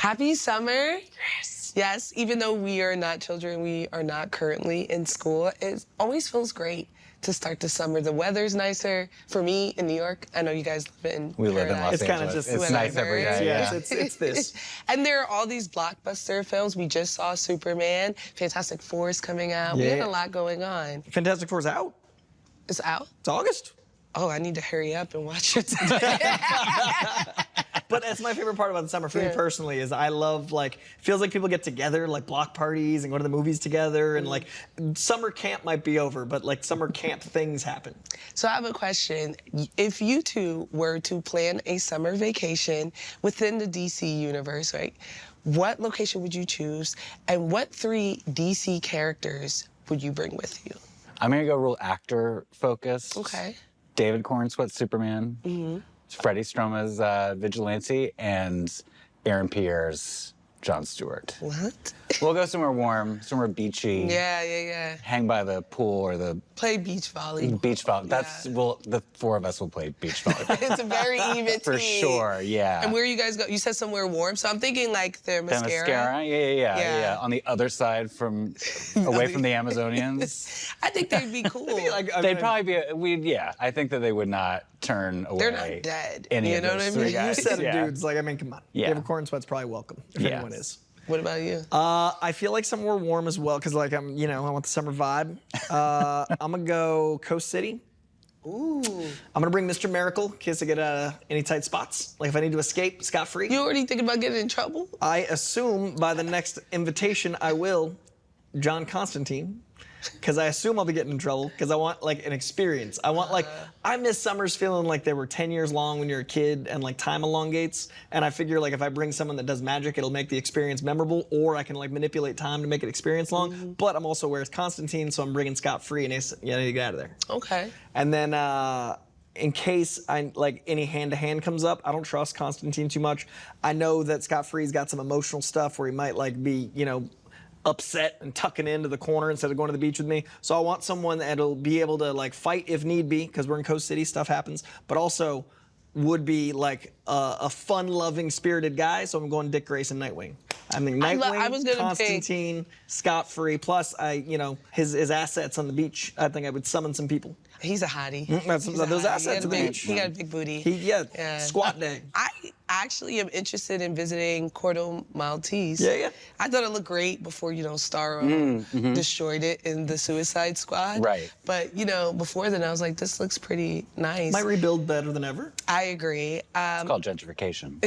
Happy summer. Yes. Yes, even though we are not children, we are not currently in school, it always feels great to start the summer. The weather's nicer. For me in New York, I know you guys live in We live in Los Paradise. It's kind of Angeles. just It's nice every day. Yeah, Yeah. it's this. And there are all these blockbuster films. We just saw Superman. Fantastic Four is coming out. We Yeah. had a lot going on. Fantastic Four's out. It's out? It's August. Oh, I need to hurry up and watch it today. But that's my favorite part about the summer for me personally is I love like feels like people get together like block parties and go to the movies together and like summer camp might be over but like summer camp things happen. So I have a question. If you two were to plan a summer vacation within the DC universe, right? What location would you choose and what 3 DC characters would you bring with you? I'm gonna go real actor focused. Okay. David Cornsweet's Superman. Freddie Stroma's Vigilante, and Aaron Pierre's Jon Stewart. What? We'll go somewhere warm, somewhere beachy. Yeah. Hang by the pool or the Play beach volley. beach volleyball. That's the 4 of us will play beach volleyball. It's a very even For team. sure, yeah. And where you guys go? You said somewhere warm, so I'm thinking like the mascara. Yeah. On the other side away from the Amazonians. I think they'd be cool. They'd probably be, I think that they would not turn away. They're not dead. Any You of know those what I 3 mean? guys. You said it, Yeah. dudes. Like I mean, come on. Yeah. David Cornsweet's probably welcome if Yes. anyone is. What about you? I feel like somewhere warm as well because like I want the summer vibe. I'm gonna go Coast City. Ooh. I'm gonna bring Mr. Miracle in case I get out of any tight spots. Like if I need to escape scot-free. You already thinking about getting in trouble? I assume by the next invitation I will, John Constantine, because I assume I'll be getting in trouble because I want like an experience. I want like, I miss summers feeling like they were 10 years long when you're a kid and like time elongates. And I figure like if I bring someone that does magic, it'll make the experience memorable or I can like manipulate time to make it experience long. But I'm also aware it's Constantine, so I'm bringing scot-free and I need to get out of there. Okay. And then in case any hand-to-hand comes up, I don't trust Constantine too much. I know that Scott-Free's got some emotional stuff where he might like be, upset and tucking into the corner instead of going to the beach with me. So I want someone that'll be able to like fight if need be, because we're in Coast City, stuff happens, but also would be like a fun-loving, spirited guy. So I'm going Dick Grayson, Nightwing. I mean, Nightwing, I was gonna Constantine, Scott-Free, plus his assets on the beach. I think I would summon some people. He's a hottie. That's He's a those hottie. assets at the beach. He got a big booty. Squat day. I actually am interested in visiting Corto Maltese. Yeah. I thought it looked great before, Starro destroyed it in the Suicide Squad. Right. But, before then I was like, this looks pretty nice. Might rebuild better than ever. I agree. It's called gentrification.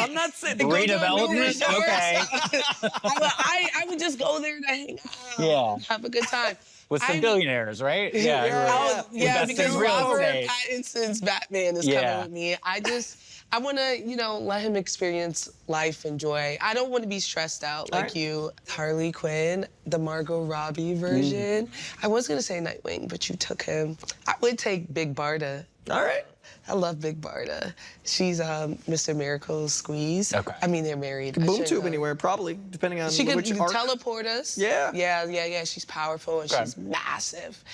I'm not sitting. Redevelopment? Okay. I would just go there to hang out. Yeah. Have a good time. With some billionaires, right? Yeah. Because real Robert estate. Pattinson's Batman is coming with me. I want to, let him experience life and joy. I don't want to be stressed out like you. Harley Quinn, the Margot Robbie version. I was going to say Nightwing, but you took him. I would take Big Barda. All right. I love Big Barda. She's Mr. Miracle's squeeze. Okay. I mean, they're married. Boom tube anywhere, probably, depending on She can which arc. teleport us. Yeah. Yeah. She's powerful and she's massive.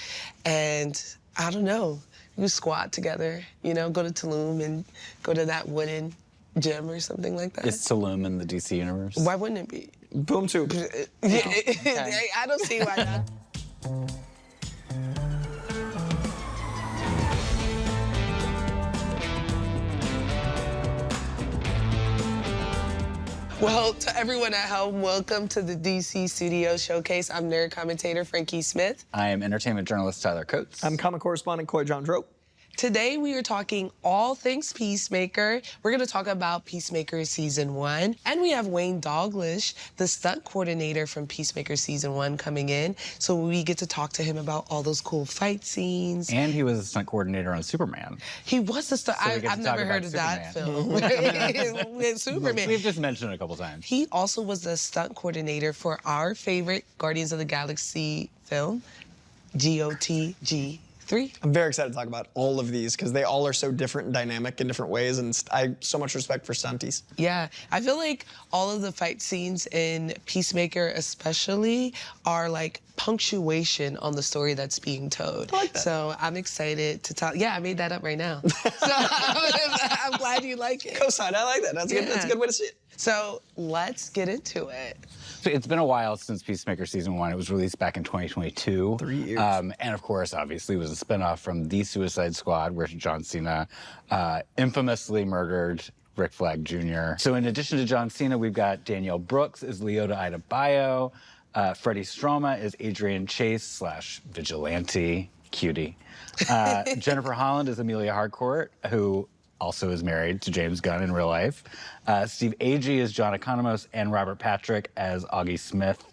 And I don't know, you squat together, go to Tulum and go to that wooden gym or something like that. Is Tulum in the DC universe? Why wouldn't it be? Boom tube. I don't see why not. Well, to everyone at home, welcome to the DC Studio Showcase. I'm nerd commentator Frankie Smith. I am entertainment journalist Tyler Coates. I'm comic correspondent Coy John Drope. Today we are talking all things Peacemaker. We're going to talk about Peacemaker Season 1. And we have Wayne Dalglish, the stunt coordinator from Peacemaker Season 1 coming in. So we get to talk to him about all those cool fight scenes. And he was a stunt coordinator on Superman. He was the stunt. So we get to I've never talk heard of about that film. With Superman. We've just mentioned it a couple times. He also was the stunt coordinator for our favorite Guardians of the Galaxy film, GOTG. 3. I'm very excited to talk about all of these because they all are so different and dynamic in different ways, and I so much respect for stunties. Yeah, I feel like all of the fight scenes in Peacemaker especially are like punctuation on the story that's being told. I like that. So I'm excited to talk. Yeah, I made that up right now. So I'm glad you like it. Cosign, I like that. That's good. That's a good way to see it. So let's get into it. So it's been a while since Peacemaker Season 1. It was released back in 2022. 3 years. And of course, obviously, it was a spinoff from The Suicide Squad, where John Cena infamously murdered Rick Flag Jr. So in addition to John Cena, we've got Danielle Brooks as Leota Adebayo. Freddie Stroma is Adrian Chase / Vigilante cutie. Jennifer Holland is Amelia Harcourt, who also is married to James Gunn in real life. Steve Agee is John Economos, and Robert Patrick as Augie Smith,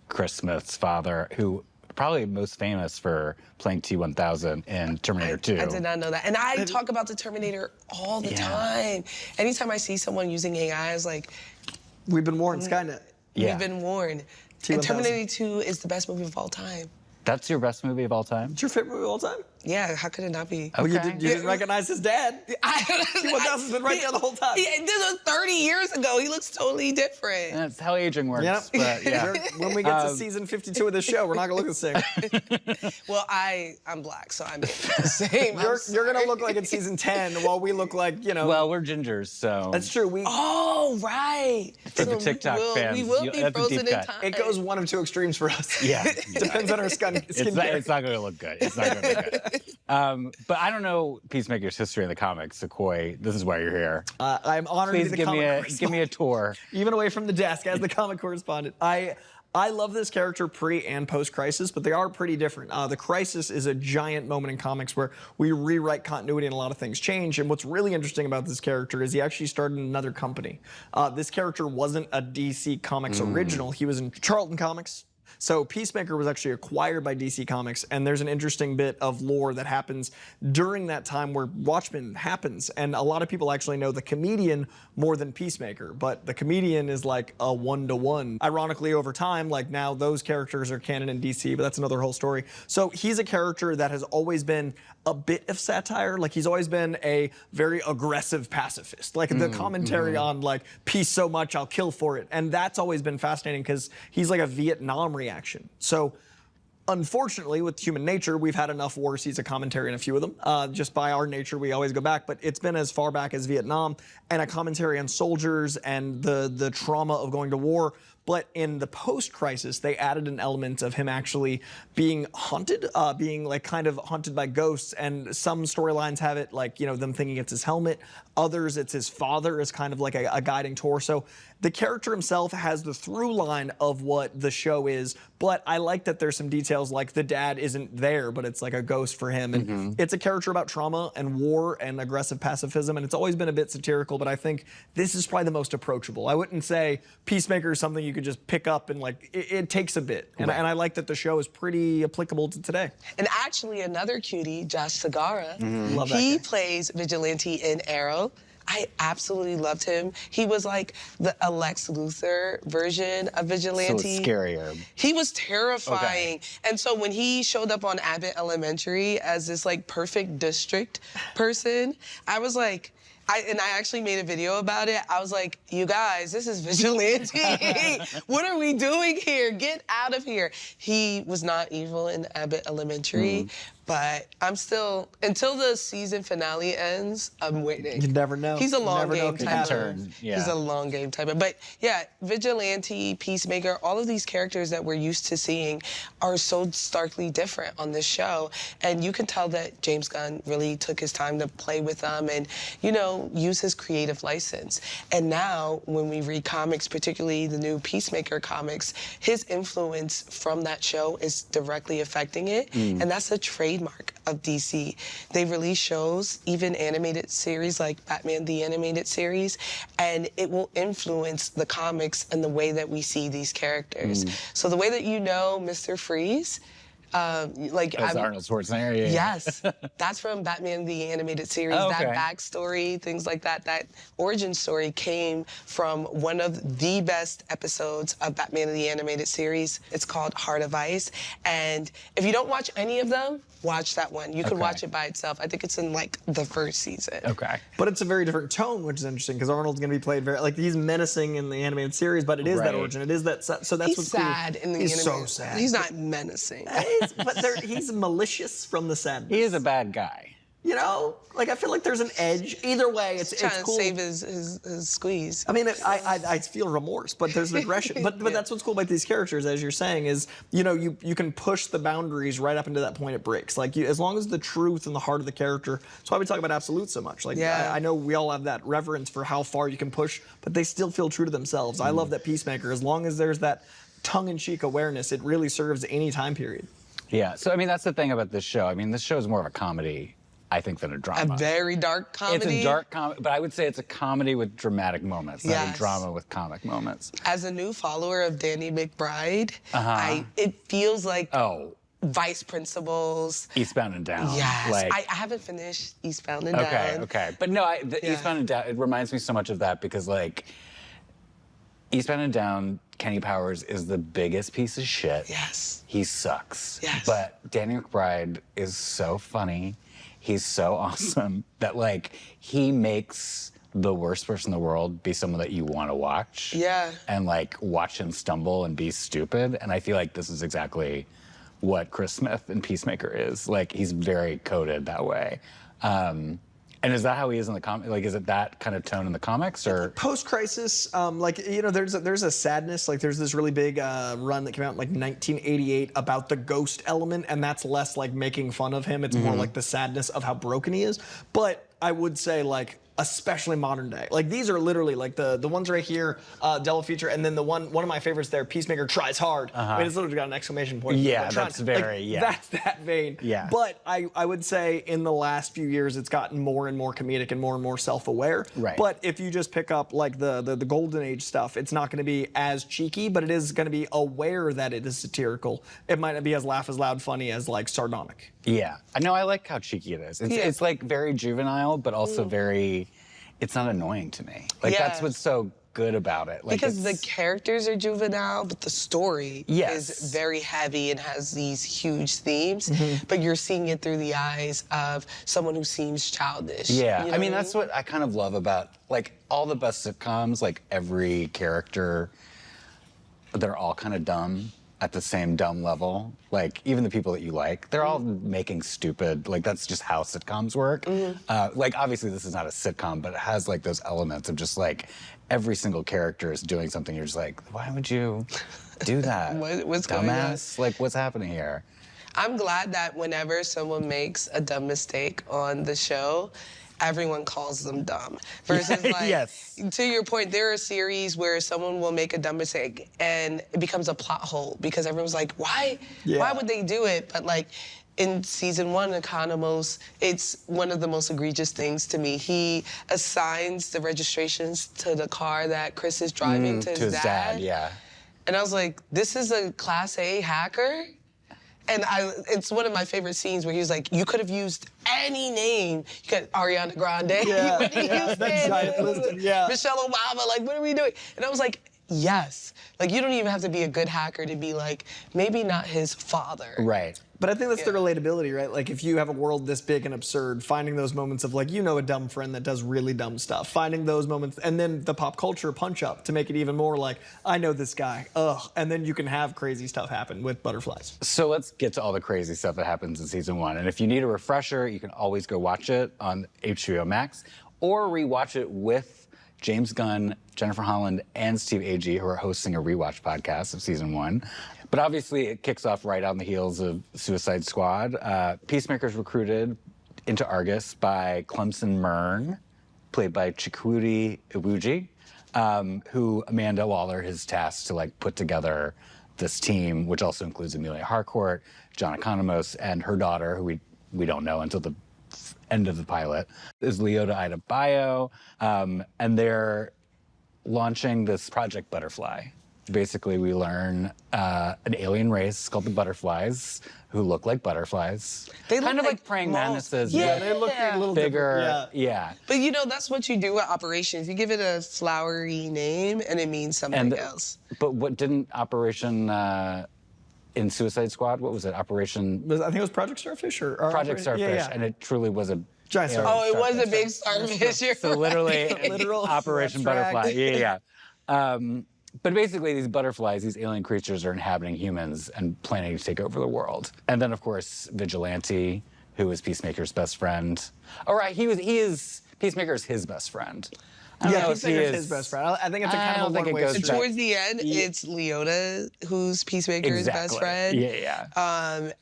Chris Smith's father, who probably most famous for playing T-1000 in Terminator 2. I did not know that. And I talk about the Terminator all the time. Anytime I see someone using AI, I was like, we've been warned, Skynet. Yeah. we've been warned. T-1000. And Terminator 2 is the best movie of all time. That's your best movie of all time? What's your favorite movie of all time? Yeah, how could it not be? Well, Okay. you didn't recognize his dad. T-1000's been right there the whole time. This was 30 years ago. He looks totally different. That's how aging works. Yep. But yeah. When we get to season 52 of this show, we're not gonna look the same. Well, I'm black, so I'm the same. You're gonna look like in season 10, while we look like, you know. Well, we're gingers, so. That's true. Oh, right. For the TikTok fans, we will be that's a frozen deep in cut. time. It goes one of two extremes for us. Yeah. Depends on our skin care. It's not going to look good. It's not going to look good. But I don't know Peacemaker's history in the comics. Sequoia, this is why you're here. I'm honored Please to be the give comic me a tour. even away from the desk as the comic correspondent. I love this character pre and post Crisis, but they are pretty different. The Crisis is a giant moment in comics where we rewrite continuity and a lot of things change. And what's really interesting about this character is he actually started another company. This character wasn't a DC Comics original. He was in Charlton Comics. So Peacemaker was actually acquired by DC Comics, and there's an interesting bit of lore that happens during that time where Watchmen happens, and a lot of people actually know the comedian more than Peacemaker, but the comedian is like a one-to-one. Ironically, over time, like now those characters are canon in DC, but that's another whole story. So he's a character that has always been a bit of satire. Like he's always been a very aggressive pacifist. Like the commentary on like peace so much I'll kill for it. And that's always been fascinating because he's like a Vietnam reaction. So unfortunately, with human nature, we've had enough war scenes of commentary in a few of them. Just by our nature, we always go back. But it's been as far back as Vietnam and a commentary on soldiers and the trauma of going to war. But in the post-Crisis, they added an element of him actually being haunted, being like kind of haunted by ghosts. And some storylines have it like, you know, them thinking it's his helmet. Others, it's his father as kind of like a guiding torso. The character himself has the through line of what the show is, but I like that there's some details like the dad isn't there, but it's like a ghost for him. And it's a character about trauma and war and aggressive pacifism, and it's always been a bit satirical, but I think this is probably the most approachable. I wouldn't say Peacemaker is something you could just pick up and like, it takes a bit. And I like that the show is pretty applicable to today. And actually another cutie, Josh Segarra, Love that he guy. plays Vigilante in Arrow. I absolutely loved him. He was like the Lex Luthor version of Vigilante. So it's scarier. He was terrifying. And so when he showed up on Abbott Elementary as this like perfect district person, I was like, I actually made a video about it. I was like, you guys, this is Vigilante. What are we doing here? Get out of here. He was not evil in Abbott Elementary, but I'm still, until the season finale ends, I'm waiting. You never know. He's a You long never know game if he type can of. turn. Yeah. He's a long game type of. But yeah, Vigilante, Peacemaker, all of these characters that we're used to seeing are so starkly different on this show. And you can tell that James Gunn really took his time to play with them and, you know, use his creative license. And now when we read comics, particularly the new Peacemaker comics, his influence from that show is directly affecting it. And that's a trademark of DC. They release shows, even animated series like Batman the Animated Series, and it will influence the comics and the way that we see these characters. So the way that you know Mr. Freeze, Like That's Arnold Schwarzenegger. Yeah. Yes, that's from Batman the Animated Series. Oh, That okay. backstory, things like that, that origin story came from one of the best episodes of Batman the Animated Series. It's called Heart of Ice. And if you don't watch any of them, watch that one. You can watch it by itself. I think it's in like the first season. Okay. But it's a very different tone, which is interesting because Arnold's going to be played very like he's menacing in the animated series, but it is that origin. It is that. So that's He's what's sad cool. in the He's animated. so sad. He's not menacing. He's malicious from the sadness. He is a bad guy. You know, like I feel like there's an edge. Either way, it's trying cool. to save his squeeze. I mean, I feel remorse, but there's an aggression. But that's what's cool about these characters, as you're saying, is you can push the boundaries right up into that point it breaks. Like as long as the truth and the heart of the character. That's why we talk about absolute so much. Like I know we all have that reverence for how far you can push, but they still feel true to themselves. I love that Peacemaker. As long as there's that tongue-in-cheek awareness, it really serves any time period. Yeah. So I mean, that's the thing about this show. I mean, this show is more of a comedy, I think, than a drama. A very dark comedy. It's a dark comedy, but I would say it's a comedy with dramatic moments, not a drama with comic moments. As a new follower of Danny McBride, it feels like Vice Principals. Eastbound and Down. Yes. Like, I haven't finished Eastbound and Down. Okay. But no, Eastbound and Down, it reminds me so much of that because, like, Eastbound and Down, Kenny Powers is the biggest piece of shit. Yes. He sucks. Yes. But Danny McBride is so funny. He's so awesome that, like, he makes the worst person in the world be someone that you want to watch. Yeah. And, like, watch him stumble and be stupid. And I feel like this is exactly what Chris Smith in Peacemaker is. Like, he's very coded that way. And is that how he is in the comic? Like, is it that kind of tone in the comics, or post-crisis? Like, you know, there's a sadness. Like, there's this really big run that came out in like 1988 about the ghost element, and that's less like making fun of him. It's more like the sadness of how broken he is. But I would say, like, especially modern day. Like, these are literally like the ones right here, double feature, and then the one of my favorites there, Peacemaker tries hard. I mean, it's literally got an exclamation point. Yeah, that's very, That's that vein. Yeah. But I would say in the last few years, it's gotten more and more comedic and more self-aware. Right. But if you just pick up like the golden age stuff, it's not going to be as cheeky, but it is going to be aware that it is satirical. It might not be as laugh as loud funny as like sardonic. Yeah. I know, I like how cheeky it is. It's like very juvenile, but also very, it's not annoying to me. Like, that's what's so good about it. Like, because the characters are juvenile, but the story is very heavy and has these huge themes, but you're seeing it through the eyes of someone who seems childish. Yeah, You know I mean, that's what I kind of love about, like, all the best sitcoms, like, every character, they're all kind of dumb at the same dumb level. Like, even the people that you like, they're all making stupid, like, that's just how sitcoms work. Like, obviously this is not a sitcom, but it has, like, those elements of just, like, every single character is doing something. You're just like, why would you do that? What's going on? Dumbass? Like, what's happening here? I'm glad that whenever someone makes a dumb mistake on the show, everyone calls them dumb. Versus, like, to your point, there are series where someone will make a dumb mistake and it becomes a plot hole because everyone's like, why would they do it? But, like, in season 1 of Economos, it's one of the most egregious things to me. He assigns the registrations to the car that Chris is driving to his dad. Yeah. And I was like, this is a Class A hacker? And it's one of my favorite scenes where he was like, you could have used any name. You got Ariana Grande. Michelle Obama, like, what are we doing? And I was like, yes. Like, you don't even have to be a good hacker to be like, maybe not his father. Right. But I think that's the relatability, right? Like, if you have a world this big and absurd, finding those moments of, like, you know, a dumb friend that does really dumb stuff, finding those moments, and then the pop culture punch up to make it even more like, I know this guy, ugh. And then you can have crazy stuff happen with Butterflies. So let's get to all the crazy stuff that happens in season 1. And if you need a refresher, you can always go watch it on HBO Max or rewatch it with James Gunn, Jennifer Holland, and Steve Agee, who are hosting a rewatch podcast of season 1. But obviously, it kicks off right on the heels of Suicide Squad. Peacemaker's recruited into Argus by Clemson Mern, played by Chikwudi Iwuji, who Amanda Waller has tasked to, like, put together this team, which also includes Amelia Harcourt, John Economos, and her daughter, who we don't know until the end of the pilot, is Leota Ida Bayo, and they're launching this Project Butterfly. basically we learn an alien race called the butterflies, who look like butterflies. They look kind of like praying mantises. Yeah, but they look a little bigger. different. Yeah. But you know, that's what you do with operations. You give it a flowery name and it means something else. But what didn't Operation in Suicide Squad? What was it? Operation. I think it was Project Starfish or Project Starfish, and it truly was a giant starfish. Oh, it was a big starfish. You're So literally, right. Literal Operation abstract. Butterfly. Yeah. But basically, these butterflies, these alien creatures, are inhabiting humans and planning to take over the world. And then, of course, Vigilante, who is Peacemaker's best friend. All right, he is Peacemaker's his best friend. Yeah, Peacemaker's his best friend. I think it's a kind of a one-way goes street. back. Towards the end, it's Leota who's Peacemaker's best friend. Yeah.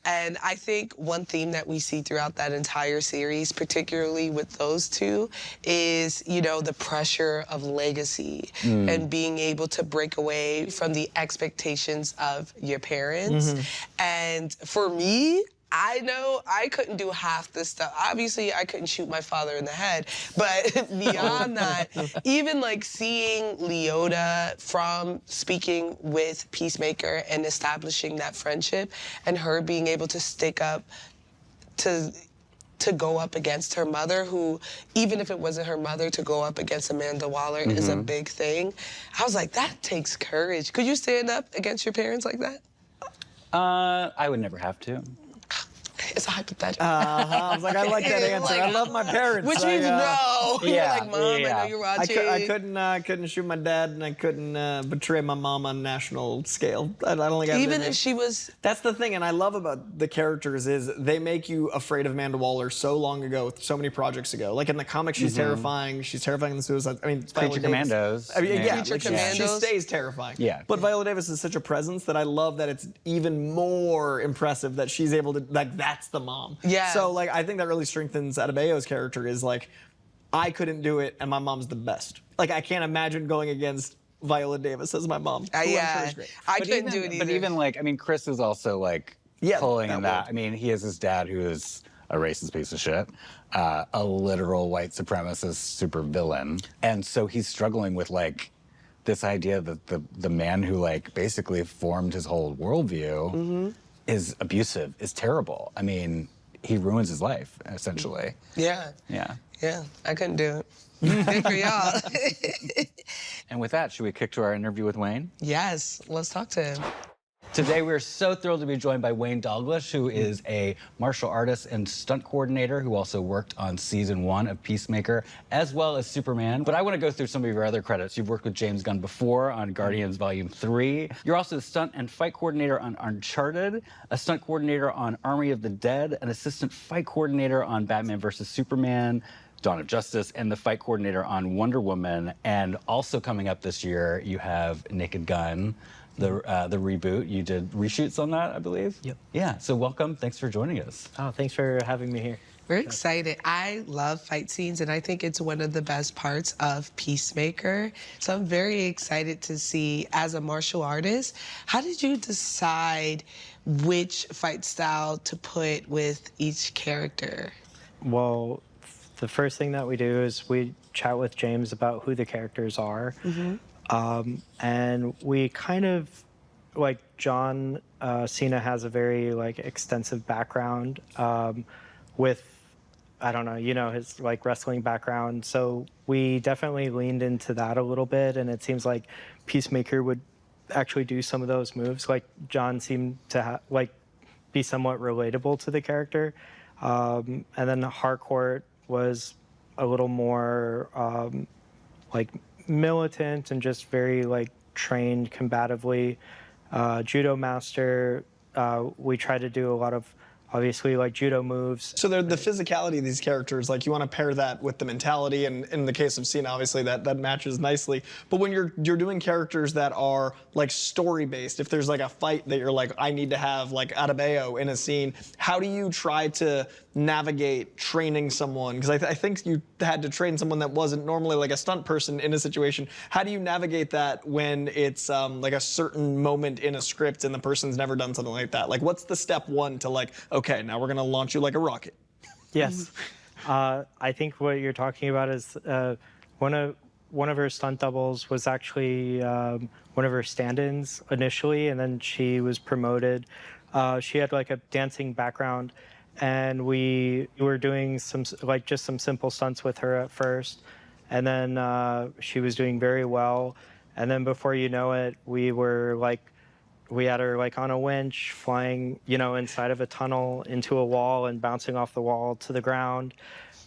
And I think one theme that we see throughout that entire series, particularly with those two, is, you know, the pressure of legacy and being able to break away from the expectations of your parents. And for me, I know I couldn't do half this stuff. Obviously, I couldn't shoot my father in the head. But beyond that, even like seeing Leota from speaking with Peacemaker and establishing that friendship and her being able to stick up to go up against her mother, who, even if it wasn't her mother, to go up against Amanda Waller is a big thing. I was like, that takes courage. Could you stand up against your parents like that? I would never have to. It's a hypothetical. I was like, I like that answer. I love my parents. Which means no. You're Yeah, like, Mom, I know you're watching. I couldn't shoot my dad, and I couldn't betray my mom on a national scale. I don't think I've Even been if she was... That's the thing, and I love about the characters is they make you afraid of Amanda Waller so long ago, so many projects ago. Like in the comics, she's terrifying. She's terrifying in the Suicide. I mean, Creature Commandos. I mean, yeah, Creature like, Commandos. she stays terrifying. Yeah. But Viola Davis is such a presence that I love that it's even more impressive that she's able to, like, that's the mom. Yeah. So, like, I think that really strengthens Adebayo's character is, like, I couldn't do it, and my mom's the best. Like, I can't imagine going against Viola Davis as my mom. Who I'm sure is great. I couldn't do it either. But even like, I mean, Chris is also like pulling in that. I mean, he has his dad who is a racist piece of shit, a literal white supremacist super villain. And so he's struggling with like this idea that the man who like basically formed his whole worldview is abusive, is terrible. I mean, he ruins his life, essentially. Yeah. Yeah. Yeah, I couldn't do it. Good for y'all. And with that, should we kick to our interview with Wayne? Yes, let's talk to him. Today, we're so thrilled to be joined by Wayne Dalglish, who is a martial artist and stunt coordinator who also worked on season 1 of Peacemaker, as well as Superman. But I want to go through some of your other credits. You've worked with James Gunn before on Guardians Volume 3. You're also the stunt and fight coordinator on Uncharted, a stunt coordinator on Army of the Dead, an assistant fight coordinator on Batman vs. Superman, Dawn of Justice, and the fight coordinator on Wonder Woman. And also coming up this year, you have Naked Gun, the reboot. You did reshoots on that, I believe? Yep. Yeah, so welcome. Thanks for joining us. Oh, thanks for having me here. We're excited. I love fight scenes, and I think it's one of the best parts of Peacemaker. So I'm very excited to see, as a martial artist, how did you decide which fight style to put with each character? Well, the first thing that we do is we chat with James about who the characters are. And we kind of, like, John Cena has a very, like, extensive background with, I don't know, you know, his, like, wrestling background. So we definitely leaned into that a little bit, and it seems like Peacemaker would actually do some of those moves. Like, John seemed to, like, be somewhat relatable to the character. And then Harcourt was a little more, like, militant and just very, like, trained combatively. Judo master, we try to do a lot of, obviously, like, judo moves. So the physicality of these characters, like, you want to pair that with the mentality, and in the case of Cena, obviously that matches nicely. But when you're doing characters that are, like, story-based, if there's, like, a fight that you're like, I need to have, like, Adebayo in a scene, how do you try to navigate training someone? Because I think you had to train someone that wasn't normally, like, a stunt person in a situation. How do you navigate that when it's, like, a certain moment in a script and the person's never done something like that? Like, what's the step one to, like, okay, now we're going to launch you like a rocket? Yes. I think what you're talking about is one of one of her stunt doubles was actually one of her stand-ins initially, and then she was promoted. She had like a dancing background, and we were doing some just some simple stunts with her at first, and then she was doing very well, and then before you know it, we had her like on a winch flying, inside of a tunnel into a wall and bouncing off the wall to the ground.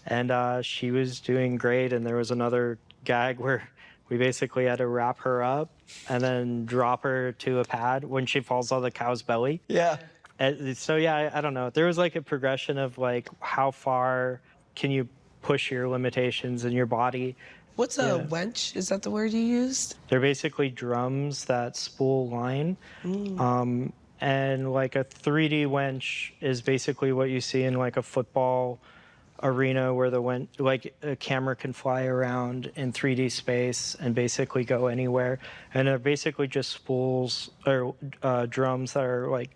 And she was doing great. And there was another gag where we basically had to wrap her up and then drop her to a pad when she falls on the cow's belly. Yeah. And so, yeah, I don't know. There was like a progression of like how far can you push your limitations in your body. What's a wench? Is that the word you used? They're basically drums that spool line. And like a 3D wench is basically what you see in like a football arena where like a camera can fly around in 3D space and basically go anywhere. And they're basically just spools or drums that are like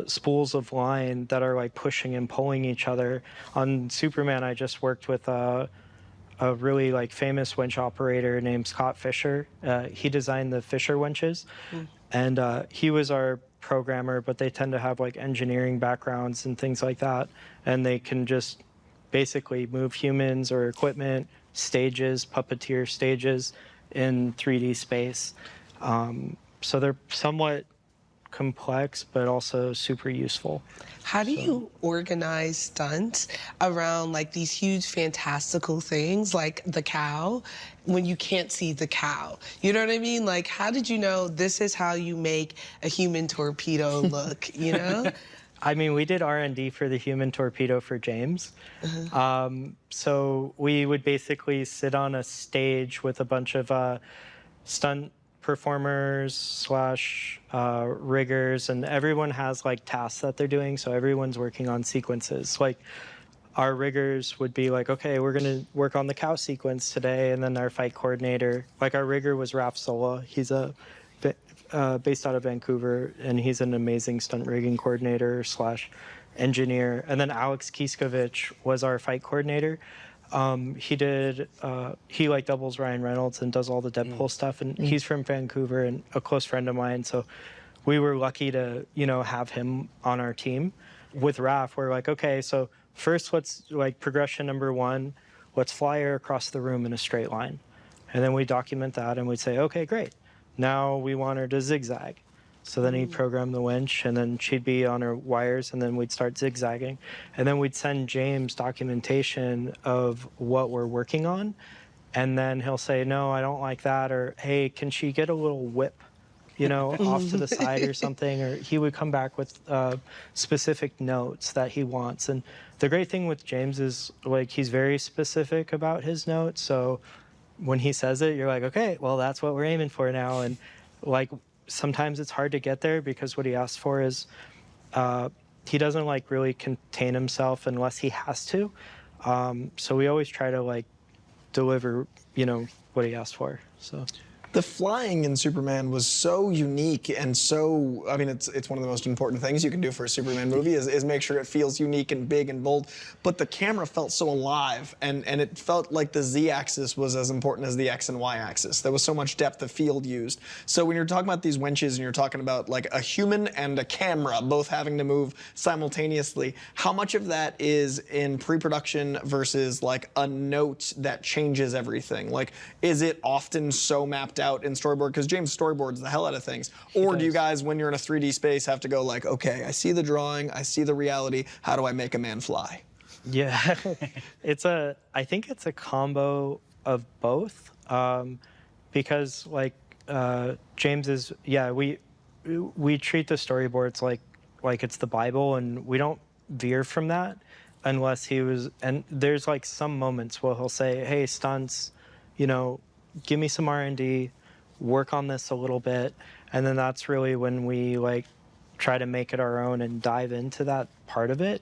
spools of line that are like pushing and pulling each other. On Superman, I just worked with a really like famous winch operator named Scott Fisher. He designed the Fisher winches, and he was our programmer, but they tend to have like engineering backgrounds and things like that, and they can just basically move humans or equipment, stages, puppeteer stages in 3D space. So they're somewhat complex, but also super useful. How do you organize stunts around like these huge fantastical things like the cow when you can't see the cow? You know what I mean? Like, how did you know this is how you make a human torpedo look, I mean, we did R&D for the human torpedo for James. So we would basically sit on a stage with a bunch of stunt performers / riggers, and everyone has like tasks that they're doing, so everyone's working on sequences. Like our riggers would be like, okay, we're gonna work on the cow sequence today, and then our fight coordinator, like our rigger was Raph Sola. He's based out of Vancouver, and he's an amazing stunt rigging coordinator / engineer. And then Alex Kiskovich was our fight coordinator. He like doubles Ryan Reynolds and does all the Deadpool stuff, and he's from Vancouver and a close friend of mine, so we were lucky to have him on our team. With Raph, we're like, okay, so first let's like progression number 1, let's fly her across the room in a straight line, and then we document that and we'd say, okay, great, now we want her to zigzag. So then he'd program the winch, and then she'd be on her wires, and then we'd start zigzagging. And then we'd send James documentation of what we're working on, and then he'll say, no, I don't like that, or hey, can she get a little whip, off to the side or something? Or he would come back with specific notes that he wants. And the great thing with James is, like, he's very specific about his notes, so when he says it, you're like, okay, well, that's what we're aiming for now. And, like, sometimes it's hard to get there because what he asks for is he doesn't like really contain himself unless he has to. So we always try to like deliver, what he asked for. So the flying in Superman was so unique and so, I mean, it's one of the most important things you can do for a Superman movie is make sure it feels unique and big and bold. But the camera felt so alive, and it felt like the Z-axis was as important as the X and Y axis. There was so much depth of field used. So when you're talking about these winches and you're talking about like a human and a camera both having to move simultaneously, how much of that is in pre-production versus like a note that changes everything? Like, is it often so mapped out in storyboard, because James storyboards the hell out of things, or do you guys, when you're in a 3D space, have to go like, okay, I see the drawing, I see the reality, how do I make a man fly? Yeah, I think it's a combo of both, because like James is, we treat the storyboards like it's the Bible, and we don't veer from that unless and there's like some moments where he'll say, hey, Stunts, give me some R&D, work on this a little bit, and then that's really when we like try to make it our own and dive into that part of it.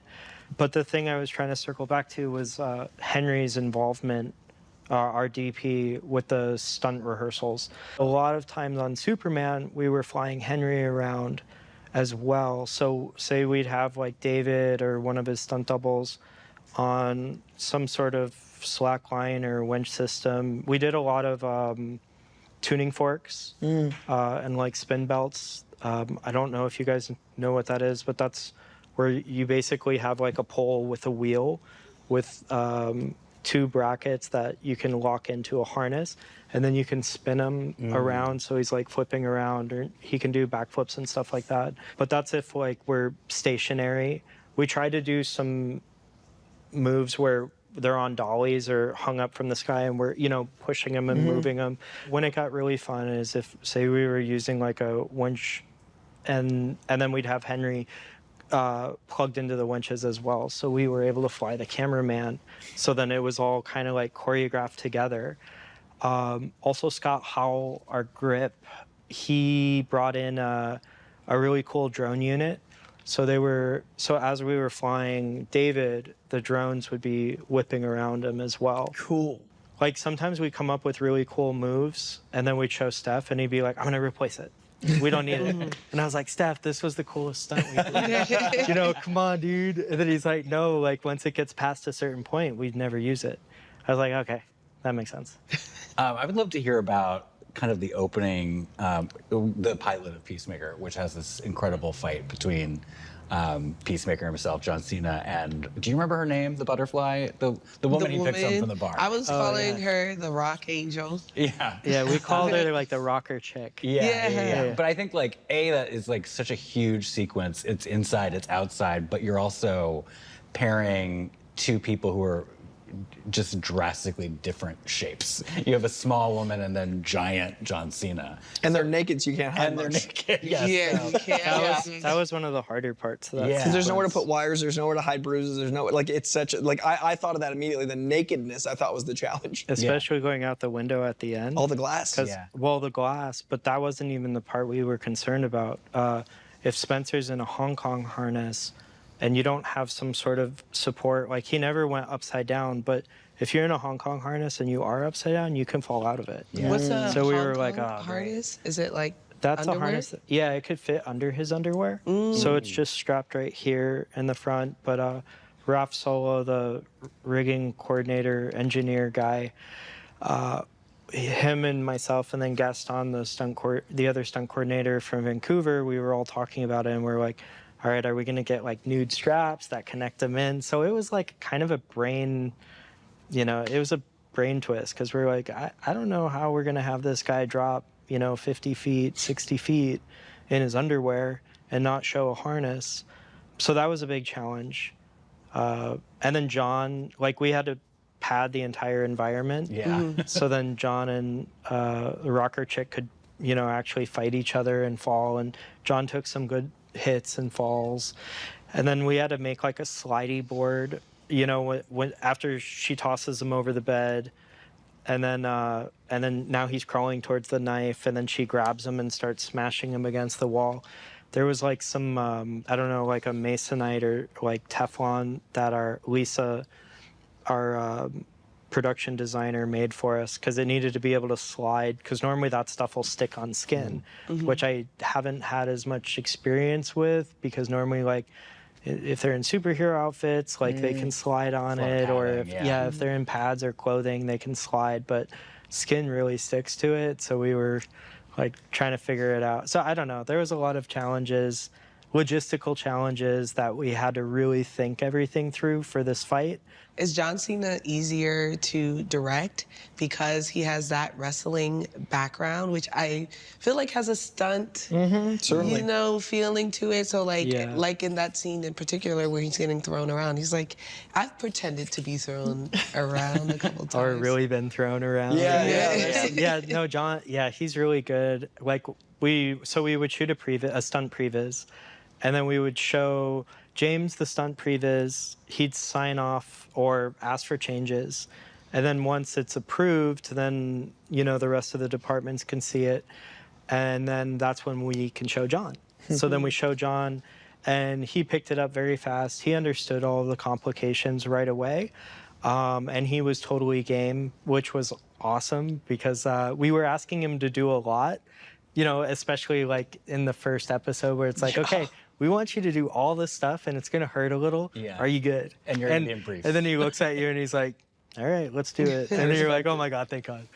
But the thing I was trying to circle back to was Henry's involvement, our DP, with the stunt rehearsals. A lot of times on Superman, we were flying Henry around as well. So say we'd have like David or one of his stunt doubles on some sort of slackline or winch system. We did a lot of tuning forks and like spin belts. I don't know if you guys know what that is, but that's where you basically have like a pole with a wheel with 2 brackets that you can lock into a harness, and then you can spin him around, so he's like flipping around, or he can do backflips and stuff like that. But that's if like we're stationary. We try to do some moves where they're on dollies or hung up from the sky, and we're, you know, pushing them and moving them. When it got really fun is if, say, we were using like a winch, and then we'd have Henry plugged into the winches as well, so we were able to fly the cameraman. So then it was all kind of like choreographed together. Also, Scott Howell, our grip, he brought in a really cool drone unit. So as we were flying David, the drones would be whipping around him as well. Cool. Like sometimes we come up with really cool moves, and then we'd show Steph, and he'd be like, "I'm gonna replace it. We don't need it." And I was like, "Steph, this was the coolest stunt we did. You know, come on, dude." And then he's like, "No, like once it gets past a certain point, we'd never use it." I was like, "Okay, that makes sense." I would love to hear about kind of the opening, the pilot of Peacemaker, which has this incredible fight between Peacemaker himself, John Cena, and do you remember her name? The butterfly, the woman he picks up from the bar. I was calling her the Rock Angel. Yeah. Yeah, we called her like the rocker chick. Yeah. But I think like that is like such a huge sequence. It's inside, it's outside, but you're also pairing 2 people who are just drastically different shapes. You have a small woman and then giant John Cena. And they're naked, so you can't hide And they're much. naked. Yes. Yeah, you can't. That was one of the harder parts of that. Yeah. Because there's nowhere to put wires, there's nowhere to hide bruises, there's no, like, it's such a, like, I thought of that immediately. The nakedness I thought was the challenge. Especially going out the window at the end. All the glass. Well, the glass, but that wasn't even the part we were concerned about. If Spencer's in a Hong Kong harness and you don't have some sort of support, like he never went upside down, but if you're in a Hong Kong harness and you are upside down, you can fall out of it. Yeah. What's a So we Hong were like, Kong oh, harness? Is it like That's underwear? a harness. Yeah, it could fit under his underwear. So it's just strapped right here in the front. But Ralph Solo, the rigging coordinator, engineer guy, him and myself, and then Gaston, the other stunt coordinator from Vancouver, we were all talking about it, and we're like, all right, are we gonna get like nude straps that connect them in? So it was like kind of a brain, it was a brain twist, because we're like, I don't know how we're gonna have this guy drop, 50 feet, 60 feet in his underwear and not show a harness. So that was a big challenge. And then John, like we had to pad the entire environment. Yeah. So then John and the rocker chick could, actually fight each other and fall. And John took some good hits and falls. And then we had to make like a slidey board, when after she tosses him over the bed. And then now he's crawling towards the knife, and then she grabs him and starts smashing him against the wall. There was like some, I don't know, like a masonite or like Teflon that our Lisa, our production designer, made for us, because it needed to be able to slide, because normally that stuff will stick on skin, which I haven't had as much experience with, because normally like if they're in superhero outfits, like they can slide on it, or if they're in pads or clothing, they can slide, but skin really sticks to it. So we were like trying to figure it out. So I don't know, there was a lot of challenges, logistical challenges, that we had to really think everything through for this fight. Is John Cena easier to direct because he has that wrestling background, which I feel like has a stunt, certainly. feeling to it? So like in that scene in particular where he's getting thrown around, he's like, I've pretended to be thrown around a couple times. Or really been thrown around. John, he's really good. Like we would shoot a stunt previs, and then we would show James the stunt previs. He'd sign off or ask for changes, and then once it's approved, then the rest of the departments can see it, and then that's when we can show John. So then we show John, and he picked it up very fast. He understood all of the complications right away, and he was totally game, which was awesome, because we were asking him to do a lot, especially like in the first episode where it's like, okay, we want you to do all this stuff and it's going to hurt a little. Yeah. Are you good? And you're going to be in briefs. And then he looks at you and he's like, all right, let's do it. And then you're like, oh my God, thank God.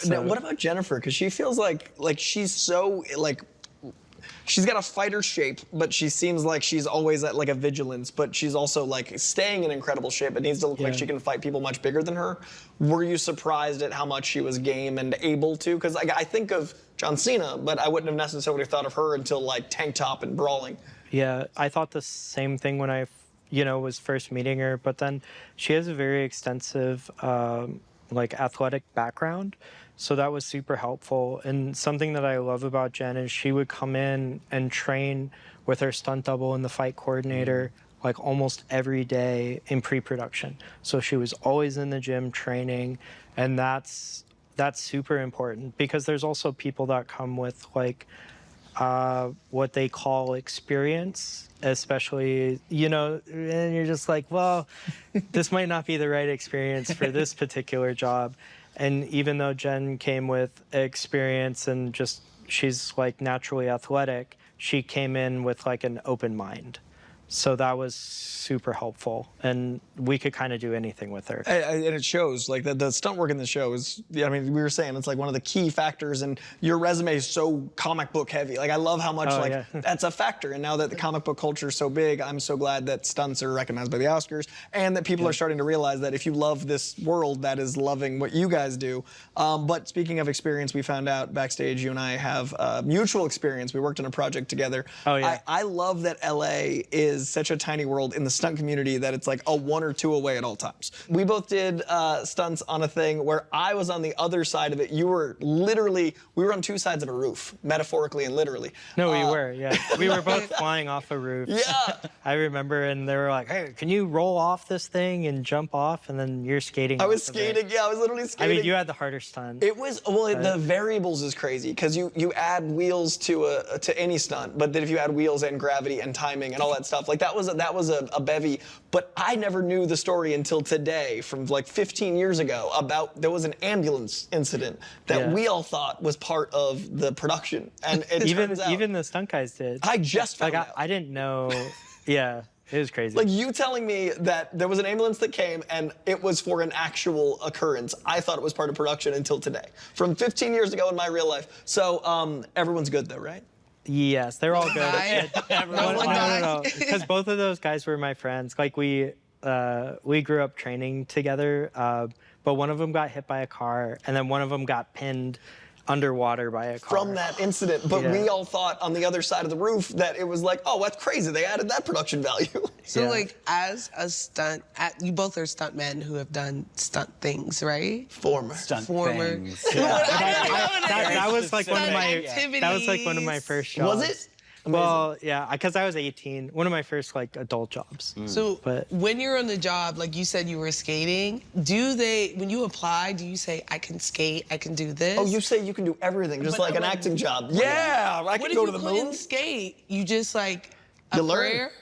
Now, what about Jennifer? Because she feels like she's so like. She's got a fighter shape, but she seems like she's always at like a vigilance, but she's also like staying in incredible shape. It needs to look like she can fight people much bigger than her. Were you surprised at how much she was game and able to? Because I think of John Cena, but I wouldn't have necessarily thought of her until like tank top and brawling. Yeah, I thought the same thing when I, was first meeting her, but then she has a very extensive, like athletic background. So that was super helpful. And something that I love about Jen is she would come in and train with her stunt double and the fight coordinator like almost every day in pre-production. So she was always in the gym training, and that's super important because there's also people that come with like what they call experience, especially, and you're just like, well, this might not be the right experience for this particular job. And even though Jen came with experience and just she's like naturally athletic, she came in with like an open mind. So that was super helpful, and we could kind of do anything with her. And it shows, like the stunt work in the show is, I mean, we were saying it's like one of the key factors, and your resume is so comic book heavy. Like I love how much that's a factor, and now that the comic book culture is so big, I'm so glad that stunts are recognized by the Oscars, and that people are starting to realize that if you love this world, that is loving what you guys do. But speaking of experience, we found out backstage, you and I have mutual experience. We worked on a project together. Oh yeah. I love that LA is such a tiny world in the stunt community that it's like a 1 or 2 away at all times. We both did stunts on a thing where I was on the other side of it. You were literally, we were on 2 sides of a roof, metaphorically and literally. No, we were, yeah. We were both flying off a roof. Yeah. I remember, and they were like, hey, can you roll off this thing and jump off? And then you're skating. I was skating, yeah, I was literally skating. I mean, you had the harder stunt. It was, well, the variables is crazy, because you add wheels to any stunt, but then if you add wheels and gravity and timing and all that stuff, like that was a bevy. But I never knew the story until today, from like 15 years ago, about there was an ambulance incident that we all thought was part of the production, and it turns out, even the stunt guys did. I just found out. I didn't know. Yeah, it was crazy. Like you telling me that there was an ambulance that came and it was for an actual occurrence. I thought it was part of production until today, from 15 years ago in my real life. So everyone's good though, right? Yes, they're all good. No. Because both of those guys were my friends. Like we grew up training together, but one of them got hit by a car, and then one of them got pinned underwater by a car. From that incident, but we all thought on the other side of the roof that it was like, oh, that's crazy. They added that production value. So like as a stunt, you both are stuntmen who have done stunt things, right? Former. Things. That was like one of my. Activities. That was like one of my first jobs. Was it? Well, yeah, because I was 18. One of my first like adult jobs. So But- when you're on the job, like you said you were skating, when you apply, do you say, I can skate, I can do this? Oh, you say you can do everything, just But like an when- acting job. Yeah, I what can if go you to the couldn't moon. skate? You just like a You learn. prayer?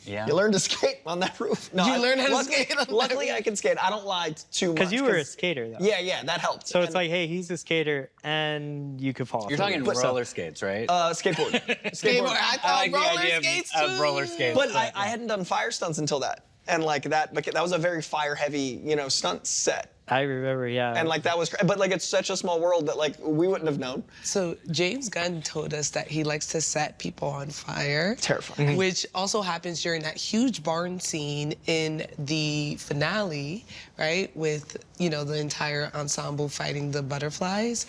Yeah. You learn to skate on that roof. No, You learn how to luckily- skate on that Luckily, roof. I can skate. I don't lie too much. Because you were a skater, though. Yeah, that helped. So it's like, hey, he's a skater, and you could fall off. You're the talking roof. roller skates, right? skateboard. Skateboard. I thought roller skates too. roller skates. But I hadn't done fire stunts until that. And like that was a very fire heavy, stunt set. I remember, yeah. And like that was, but like it's such a small world that like we wouldn't have known. So James Gunn told us that he likes to set people on fire. Terrifying. Which also happens during that huge barn scene in the finale, right? With, the entire ensemble fighting the butterflies.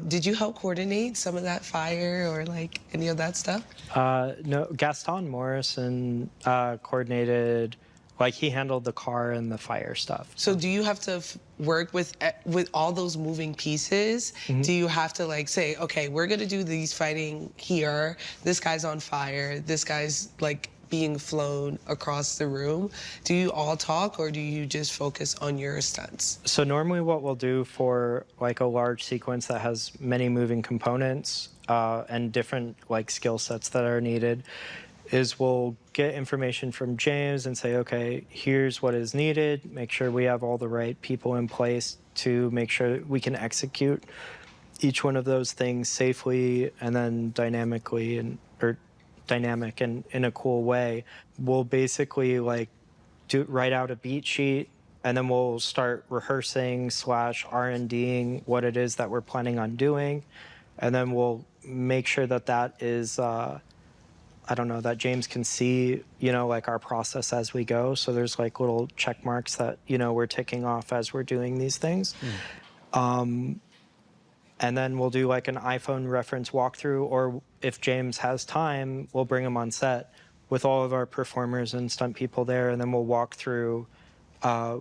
Did you help coordinate some of that fire or like any of that stuff? No, Gaston Morrison coordinated. Like he handled the car and the fire stuff. So do you have to work with all those moving pieces? Do you have to like say, okay, we're gonna do these fighting here. This guy's on fire. This guy's like being flown across the room. Do you all talk or do you just focus on your stunts? So normally what we'll do for like a large sequence that has many moving components and different like skill sets that are needed is we'll get information from James and say, okay, here's what is needed. Make sure we have all the right people in place to make sure we can execute each one of those things safely and then dynamic and in a cool way. We'll basically like write out a beat sheet and then we'll start rehearsing / R&Ding what it is that we're planning on doing. And then we'll make sure that that is, I don't know, that James can see, you know, like our process as we go. So there's like little check marks that, you know, we're ticking off as we're doing these things. And then we'll do like an iPhone reference walkthrough, or if James has time, we'll bring him on set with all of our performers and stunt people there, and then we'll walk through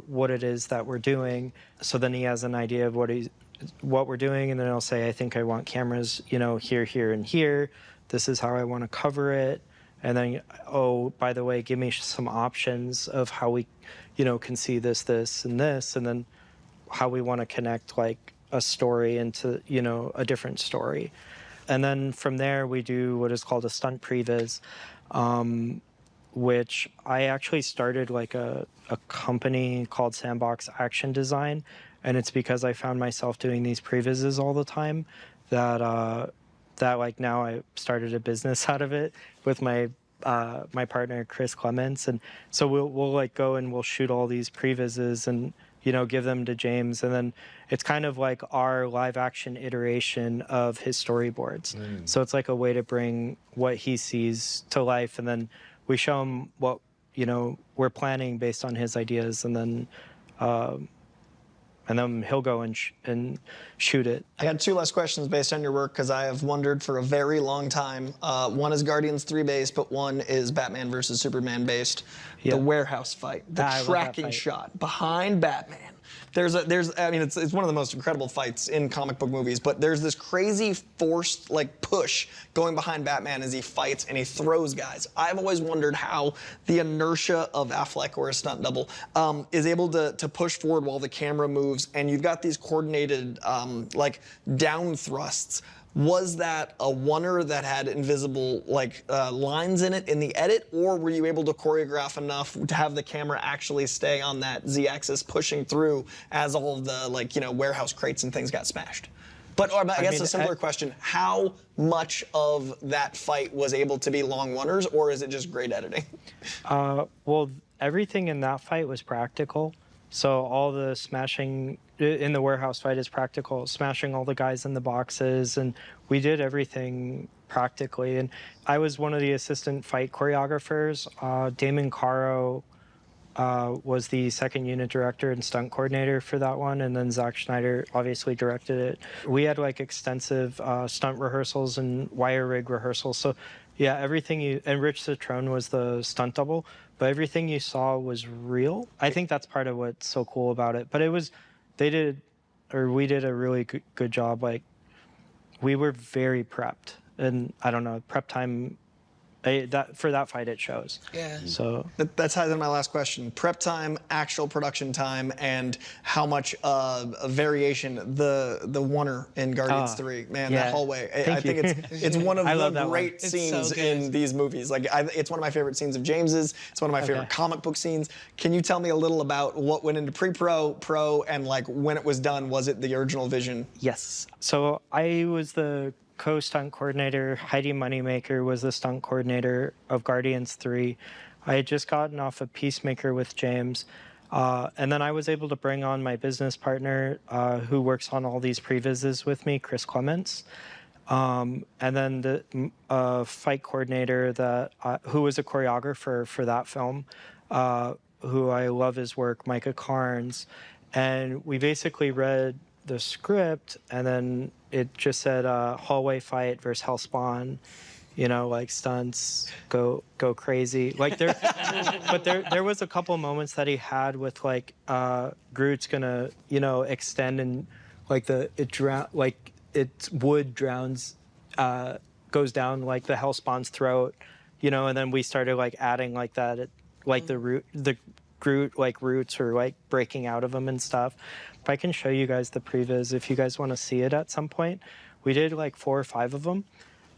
what it is that we're doing. So then he has an idea of what we're doing, and then he'll say, I think I want cameras, you know, here, here, and here. This is how I want to cover it. And then, oh, by the way, give me some options of how we, you know, can see this, this, and this, and then how we want to connect like a story into, you know, a different story. And then from there, we do what is called a stunt previs, which I actually started like a company called Sandbox Action Design. And it's because I found myself doing these previses all the time that like now I started a business out of it with my partner, Chris Clements. And so we'll like go and we'll shoot all these previses and, you know, give them to James. And then it's kind of like our live action iteration of his storyboards. So it's like a way to bring what he sees to life. And then we show him what, you know, we're planning based on his ideas. And then he'll go and shoot it. I got 2 last questions based on your work, because I have wondered for a very long time. One is Guardians 3 based, but one is Batman versus Superman based. The warehouse fight, the tracking shot behind Batman. I mean, it's one of the most incredible fights in comic book movies, but there's this crazy forced like push going behind Batman as he fights and he throws guys. I've always wondered how the inertia of Affleck, or a stunt double, is able to push forward while the camera moves, and you've got these coordinated like down thrusts. Was that a oneer that had invisible like lines in it in the edit, or were you able to choreograph enough to have the camera actually stay on that Z-axis pushing through as all of the, like, you know, warehouse crates and things got smashed? But I guess a simpler question, how much of that fight was able to be long oneers, or is it just great editing? Well, everything in that fight was practical. So all the smashing in the warehouse fight is practical, smashing all the guys in the boxes, and we did everything practically. And I was one of the assistant fight choreographers. Damon Caro was the second unit director and stunt coordinator for that one, and then Zack Schneider obviously directed it. We had like extensive stunt rehearsals and wire rig rehearsals. So yeah, everything and Rich Citrone was the stunt double, but everything you saw was real. I think that's part of what's so cool about it. But we did a really good job. Like, we were very prepped, and I don't know, prep time, for that fight it shows. Yeah. So That ties into my last question. Prep time, actual production time, and how much variation the oneer in Guardians 3. Man, that hallway. I think it's one of the great scenes in these movies. Like, it's one of my favorite scenes of James's. It's one of my favorite comic book scenes. Can you tell me a little about what went into pre-pro, pro, and like when it was done? Was it the original vision? yes. So I was the co-stunt coordinator. Heidi Moneymaker was the stunt coordinator of Guardians 3. I had just gotten off of Peacemaker with James. And then I was able to bring on my business partner who works on all these previses with me, Chris Clements. And then the fight coordinator who was a choreographer for that film, who I love his work, Micah Carnes. And we basically read the script, and then it just said hallway fight versus Hellspawn, you know, like stunts, go crazy. Like but there was a couple moments that he had with like Groot's gonna, you know, extend and like its wood drowns, goes down like the Hellspawn's throat, you know, and then we started like adding like that, like the Groot like roots are like breaking out of him and stuff. If I can show you guys the previs, if you guys want to see it at some point. We did like 4 or 5 of them.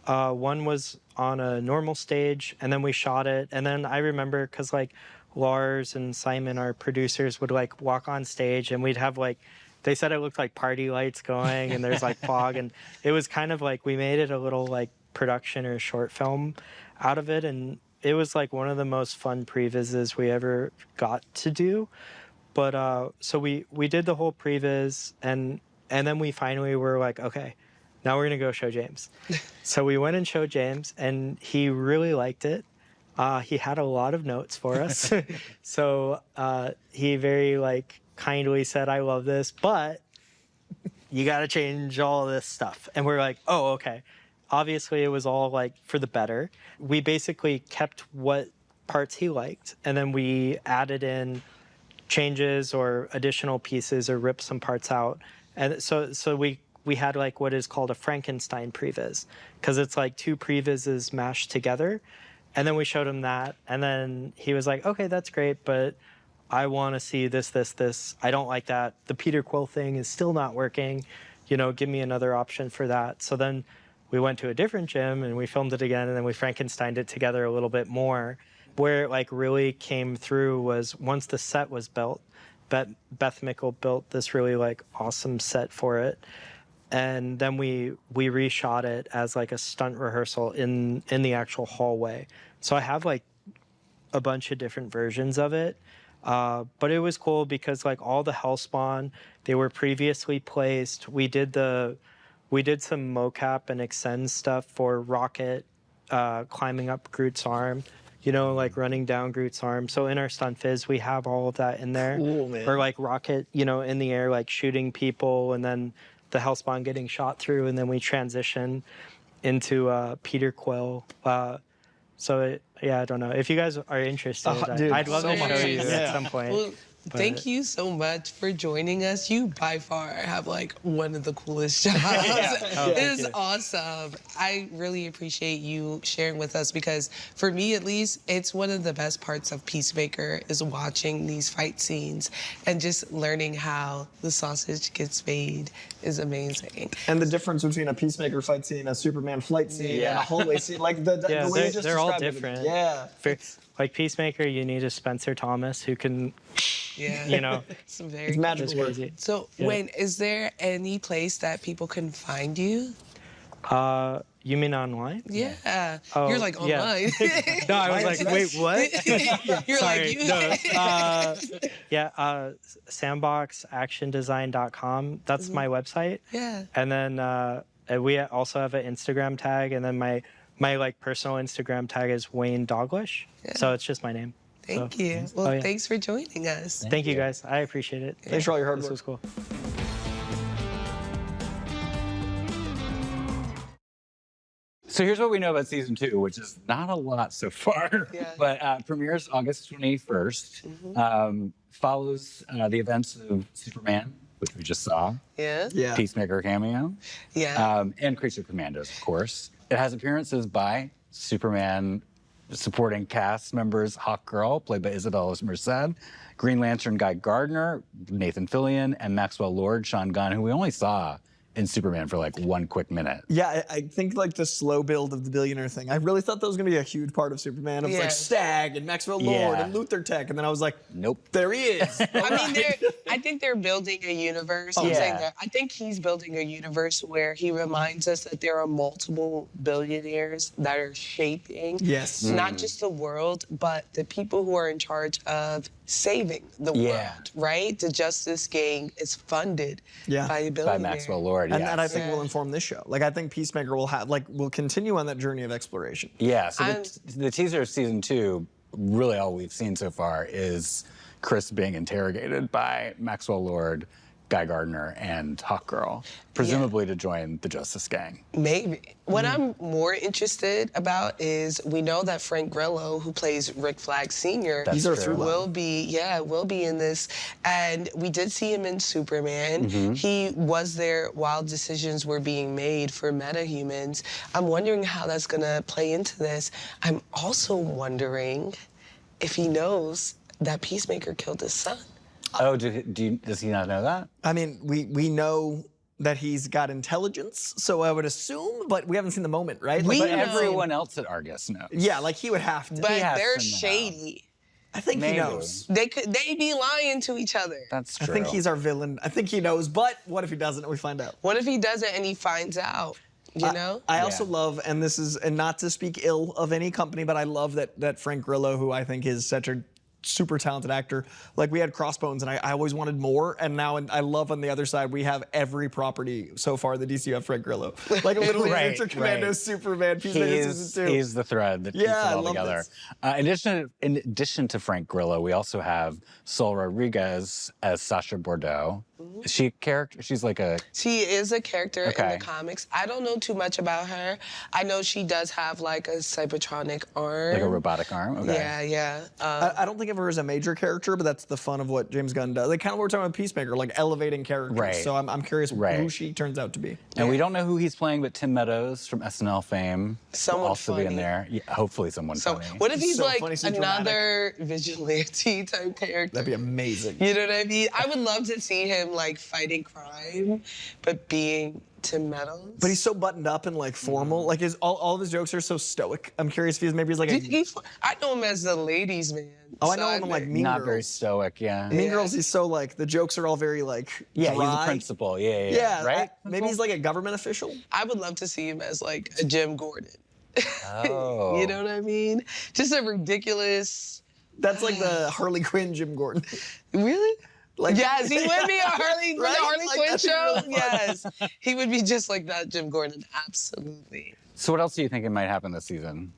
One was on a normal stage, and then we shot it. And then I remember, because like Lars and Simon, our producers, would like walk on stage, and we'd have like, they said it looked like party lights going, and there's like fog, and it was kind of like, we made it a little like production or short film out of it, and it was like one of the most fun previses we ever got to do. But so we did the whole previs, and then we finally were like, okay, now we're gonna go show James. So we went and showed James, and he really liked it. He had a lot of notes for us. So he very like kindly said, I love this, but you got to change all this stuff. And we're like, oh, okay. Obviously, it was all like for the better. We basically kept what parts he liked, and then we added in changes or additional pieces or ripped some parts out. And so we had like what is called a Frankenstein previs, because it's like two previses mashed together. And then we showed him that, and then he was like, okay, that's great, but I want to see this, this, this. I don't like that. The Peter Quill thing is still not working. You know, give me another option for that. So then we went to a different gym and we filmed it again, and then we Frankensteined it together a little bit more. Where it like really came through was once the set was built, Beth Mickle built this really like awesome set for it. And then we reshot it as like a stunt rehearsal in the actual hallway. So I have like a bunch of different versions of it. But it was cool because like all the Hellspawn, they were previously placed. We did some mocap and extend stuff for Rocket climbing up Groot's arm, you know, like running down Groot's arm. So in our stunt phys, we have all of that in there. Cool, man. Or like Rocket, you know, in the air, like shooting people, and then the Hellspawn getting shot through, and then we transition into Peter Quill. Yeah, I don't know. If you guys are interested, Dude, I'd love so to show much. you Yeah. at some point. Well, thank you so much for joining us. You by far have like one of the coolest jobs. Oh, It thank is you. awesome. I really appreciate you sharing with us, because for me at least, it's one of the best parts of Peacemaker is watching these fight scenes and just learning how the sausage gets made is amazing. And the difference between a Peacemaker fight scene, a Superman flight scene, and a hallway scene, like the Yeah, way you just they're all described it. different. Yeah. For, like Peacemaker, you need a Spencer Thomas who can, Yeah. you know, It's very It's magical it's work. crazy. So, Yeah. Wayne, is there any place that people can find you? You mean online? Yeah. Oh, You're like yeah. online. No, I was like, wait, what? You're Sorry, like, you. no. Sandboxactiondesign.com. That's my website. Yeah. And then we also have an Instagram tag, and then my like personal Instagram tag is Wayne Dalglish. So it's just my name. Thank you. Well, yeah. thanks for joining us. Thank you guys. I appreciate it. Thanks for all your hard This work. was cool. So here's what we know about season 2, which is not a lot so far, Yeah. but premieres August 21st. Follows the events of Superman, which we just saw, Yeah. Yeah. Peacemaker cameo, Yeah. and Creature Commandos, of course. It has appearances by Superman supporting cast members Hawkgirl, played by Isabella Merced, Green Lantern Guy Gardner, Nathan Fillion, and Maxwell Lord, Sean Gunn, who we only saw in Superman for like one quick minute. Yeah, I think like the slow build of the billionaire thing. I really thought that was going to be a huge part of Superman. It was Yeah. like Stag and Maxwell Lord Yeah. and Luther Tech, and then I was like, Nope. there he is. I mean, I think they're building a universe. I'm yeah. saying that. I think he's building a universe where he reminds us that there are multiple billionaires that are shaping Yes. not just the world, but the people who are in charge of saving the Yeah. world, right? The Justice Gang is funded Yeah. by a By billionaire. Maxwell Lord, And yes. that I think will inform this show. Like I think Peacemaker will continue on that journey of exploration. Yeah, so I'm- the teaser of season 2, really all we've seen so far is Chris being interrogated by Maxwell Lord, Guy Gardner, and Hawkgirl, presumably to join the Justice Gang. Maybe. What I'm more interested about is we know that Frank Grillo, who plays Rick Flag Sr., That's He's our true. through line. will be in this. And we did see him in Superman. He was there while decisions were being made for metahumans. I'm wondering how that's gonna play into this. I'm also wondering if he knows that Peacemaker killed his son. Oh, does he not know that? I mean, we know that he's got intelligence, so I would assume, but we haven't seen the moment, right? We But know. everyone else at Argus knows. Yeah, like he would have to. But has they're to know. shady. I think Maybe. he knows. They be lying to each other. That's I true. think he's our villain. I think he knows, but what if he doesn't and we find out? What if he doesn't and he finds out? You know? I also Yeah. love, and this is, and not to speak ill of any company, but I love that Frank Grillo, who I think is such a super talented actor. Like we had Crossbones, and I always wanted more. And now I love on the other side we have every property so far. The DCU have Frank Grillo, like literally Ninja Commando, Superman, Peacemaker season 2. He's the thread that keeps it all together. In addition to Frank Grillo, we also have Sol Rodriguez as Sasha Bordeaux. Is she a character? She's like a... She is a character in the comics. I don't know too much about her. I know she does have like a cybertronic arm. Like a robotic arm? Okay. Yeah, yeah. I don't think of her as a major character, but that's the fun of what James Gunn does. Like kind of what we're talking about Peacemaker, like elevating characters. Right. So I'm curious who she turns out to be. And we don't know who he's playing, but Tim Meadows from SNL fame will also be in there. Yeah, hopefully someone funny. What if he's like another vigilante type character? That'd be amazing. You know what I mean? I would love to see him like fighting crime, but being Tim Meadows. But he's so buttoned up and like formal. Like all of his jokes are so stoic. I'm curious if he's like I know him as the ladies' man. Oh, I know him like Mean Girls. Not very stoic, yeah. Mean Girls, he's so like, the jokes are all very like Yeah, dry. he's a principal, yeah. Right? Maybe he's like a government official. I would love to see him as like a Jim Gordon. Oh. You know what I mean? Just a ridiculous... That's like the Harley Quinn Jim Gordon. Really? Like, yes, he would be a Harley, right? the Harley Like, Quinn show. really Yes, he would be just like that, Jim Gordon. Absolutely. So what else do you think might happen this season?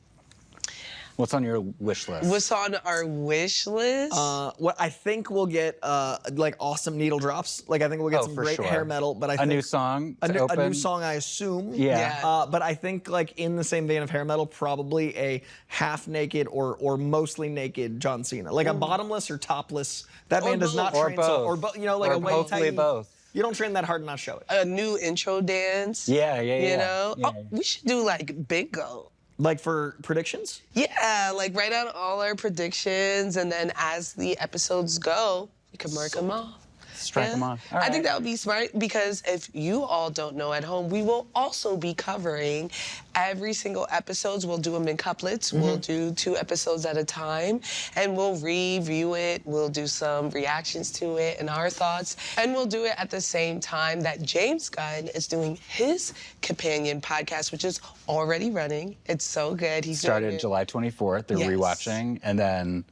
What's on your wish list? What's on our wish list? What I think we'll get like awesome needle drops. Like I think we'll get some great hair metal. But I think a new song. A new song, I assume. Yeah. But I think like in the same vein of hair metal, probably a half naked or mostly naked John Cena, like a bottomless or topless. That man does not train so, you know, like or a way hopefully both. You don't train that hard and not show it. A new intro dance. Yeah. You know? Yeah. Oh, we should do like bingo. Like for predictions? Yeah, like write out all our predictions, and then as the episodes go, we can mark them off. Strike them off. All right. I think that would be smart because if you all don't know at home, we will also be covering every single episodes. We'll do them in couplets. We'll do 2 episodes at a time, and we'll review it. We'll do some reactions to it and our thoughts, and we'll do it at the same time that James Gunn is doing his companion podcast, which is already running. It's so good. He started July 24th. They're rewatching, and then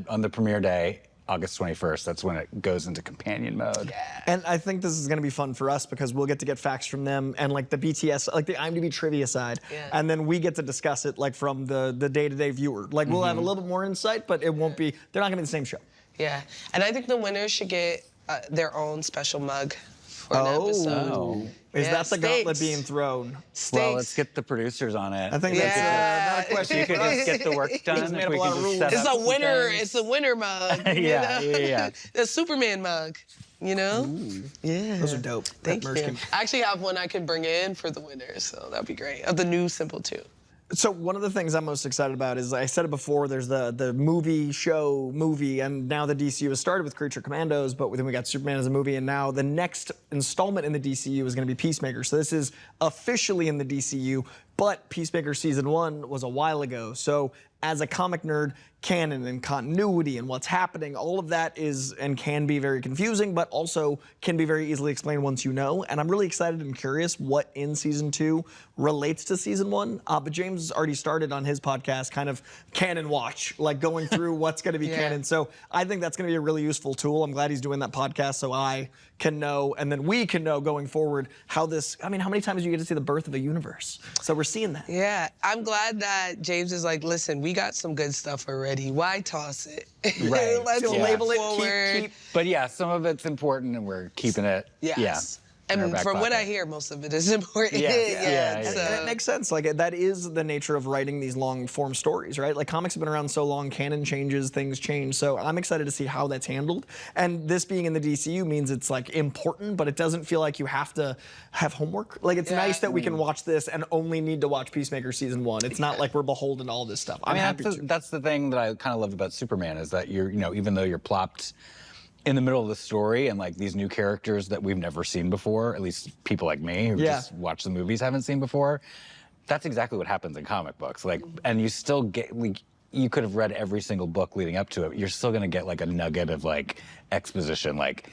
on the premiere day, August 21st, that's when it goes into companion mode. Yeah. And I think this is going to be fun for us because we'll get to get facts from them and like the BTS, like the IMDb trivia side. Yeah. And then we get to discuss it like from the day-to-day viewer. Like we'll have a little bit more insight, but it won't be, they're not going to be the same show. Yeah, and I think the winners should get their own special mug for an episode. Is that the gauntlet being thrown? Well, let's get the producers on it. I think that's not a question. You could just get the work done. made up a lot of rules. It's a winner. It's a winner mug. Yeah. The Superman mug. You know? Ooh. Yeah. Those are dope. Thank you. I actually have one I can bring in for the winners, so that'd be great. Of the new Simple 2. So one of the things I'm most excited about is, I said it before, there's the movie, and now the DCU has started with Creature Commandos, but then we got Superman as a movie, and now the next installment in the DCU is going to be Peacemaker. So this is officially in the DCU, but Peacemaker Season 1 was a while ago. So as a comic nerd, canon and continuity and what's happening, all of that is and can be very confusing, but also can be very easily explained once you know. And I'm really excited and curious what in Season 2 relates to Season 1. But James already started on his podcast kind of canon watch, like going through what's going to be canon. So I think that's going to be a really useful tool. I'm glad he's doing that podcast so I can know, and then we can know going forward how this, I mean, how many times do you get to see the birth of a universe? So we're seeing that. Yeah, I'm glad that James is like, listen, we got some good stuff already. Why toss it? Right. Let's label it, forward. keep. But yeah, some of it's important, and we're keeping it. Yes. Yeah. And from what I hear, most of it is important. Yeah. And it makes sense. Like that is the nature of writing these long form stories, right? Like comics have been around so long, canon changes, things change. So I'm excited to see how that's handled. And this being in the DCU means it's like important, but it doesn't feel like you have to have homework. Like it's nice that we can watch this and only need to watch Peacemaker Season 1. It's not like we're beholden to all this stuff. I'm happy to. That's the thing that I kind of loved about Superman is that you're, even though you're plopped in the middle of the story and like these new characters that we've never seen before, at least people like me who just watch the movies haven't seen before, that's exactly what happens in comic books. Like, and you still get, you could have read every single book leading up to it. You're still gonna get like a nugget of like exposition, like,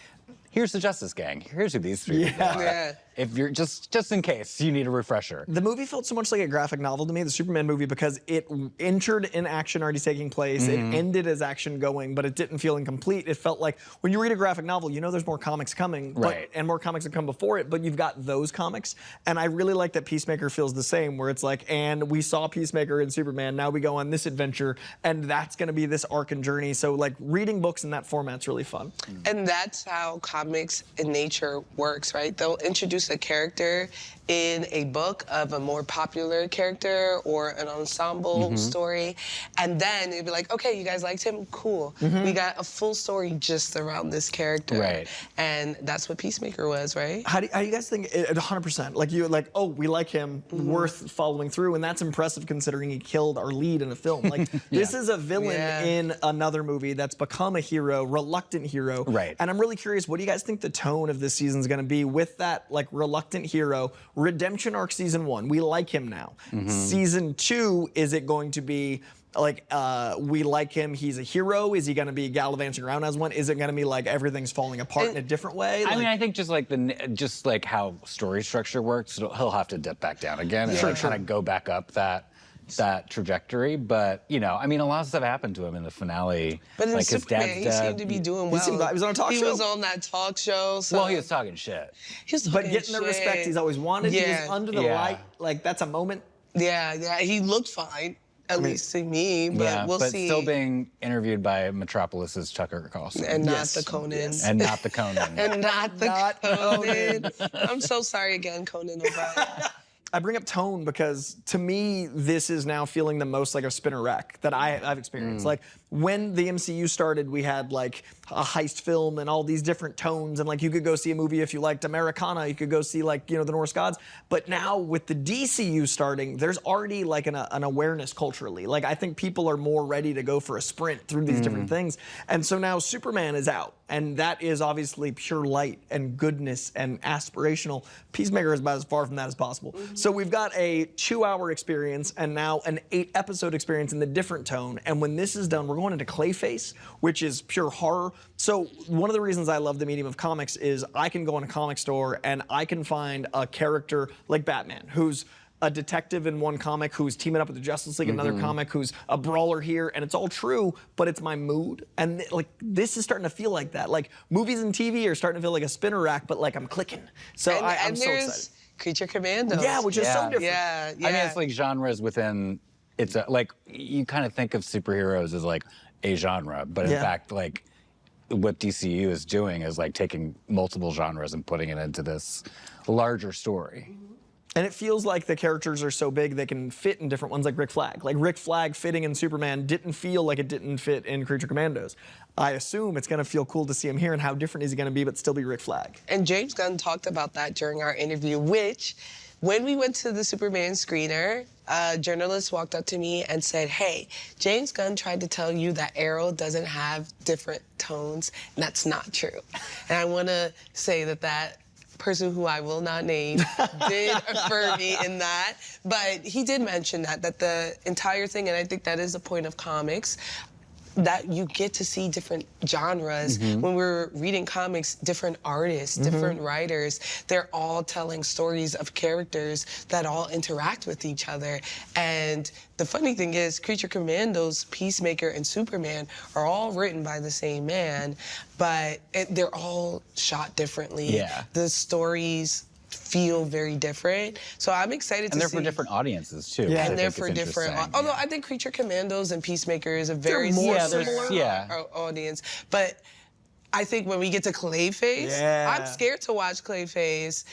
here's the Justice Gang. Here's who these three people are. if you're just in case you need a refresher. The movie felt so much like a graphic novel to me, the Superman movie, because it entered in action already taking place. It ended as action going, but it didn't feel incomplete. It felt like when you read a graphic novel, you know there's more comics coming, and more comics have come before it, but you've got those comics. And I really like that Peacemaker feels the same, where it's like, and we saw Peacemaker in Superman, now we go on this adventure, and that's going to be this arc and journey. So like reading books in that format's really fun. And that's how comics in nature works, right? They'll introduce a character in a book of a more popular character or an ensemble story, and then it'd be like, okay, you guys liked him? Cool. We got a full story just around this character. Right. And that's what Peacemaker was, right? How do you guys think, 100%, like you're like, oh, we like him, worth following through, and that's impressive considering he killed our lead in a film. Like, this is a villain in another movie that's become a hero, reluctant hero. Right. And I'm really curious, what do you guys think the tone of this season is going to be with that, like, reluctant hero? Redemption arc season 1, we like him now. Season 2, is it going to be like, we like him, he's a hero? Is he going to be gallivanting around as one? Is it going to be like everything's falling apart in a different way? I mean, I think just like how story structure works, he'll have to dip back down again and kind of go back up that trajectory. But, you know, I mean, a lot of stuff happened to him in the finale. But in like Superman, his he dad's seemed to be doing well. He was on a talk show. He was on that talk show. So. Well, he was talking shit. He was talking but getting the respect he's always wanted. He was under the light. Like, that's a moment. Yeah, he looked fine, at least to me, but we'll see. But still being interviewed by Metropolis's Tucker Carlson. And not the Conan. And not the Conan. And not the Conan. I'm so sorry again, Conan O'Brien. I bring up tone because, to me, this is now feeling the most like a spinner rack that I've experienced. Like, when the MCU started, we had like a heist film and all these different tones, and like you could go see a movie if you liked Americana, you could go see like, you know, the Norse gods. But now with the DCU starting, there's already like an awareness culturally. Like, I think people are more ready to go for a sprint through these different things. And so now Superman is out, and that is obviously pure light and goodness and aspirational. Peacemaker is about as far from that as possible. So we've got a 2-hour experience and now an 8-episode experience in the different tone. And when this is done, we're going into Clayface, which is pure horror. So one of the reasons I love the medium of comics is I can go in a comic store and I can find a character like Batman, who's a detective in one comic, who's teaming up with the Justice League, another comic, who's a brawler here, and it's all true, but it's my mood. And like, this is starting to feel like that. Like, movies and TV are starting to feel like a spinner rack, but like I'm clicking. So I'm so excited. Creature Commandos. Yeah, which is so different. Yeah. I mean, it's like genres within, like, you kind of think of superheroes as like a genre, but in fact, like, what DCU is doing is like taking multiple genres and putting it into this larger story. And it feels like the characters are so big they can fit in different ones, like Rick Flag. Like, Rick Flag fitting in Superman didn't feel like it didn't fit in Creature Commandos. I assume it's going to feel cool to see him here, and how different is he going to be, but still be Rick Flag. And James Gunn talked about that during our interview, which, when we went to the Superman screener, a journalist walked up to me and said, hey, James Gunn tried to tell you that Arrow doesn't have different tones, and that's not true. And I want to say that person who I will not name did affirm me in that, but he did mention that the entire thing, and I think that is a point of comics, that you get to see different genres. When we're reading comics, different artists, different writers, they're all telling stories of characters that all interact with each other. And the funny thing is, Creature Commandos, Peacemaker, and Superman are all written by the same man, but they're all shot differently. Yeah. The stories feel very different. So I'm excited to see. And they're for different audiences, too. Yeah. And they're for different, although I think Creature Commandos and Peacemaker is a very similar audience. But I think when we get to Clayface, I'm scared to watch Clayface.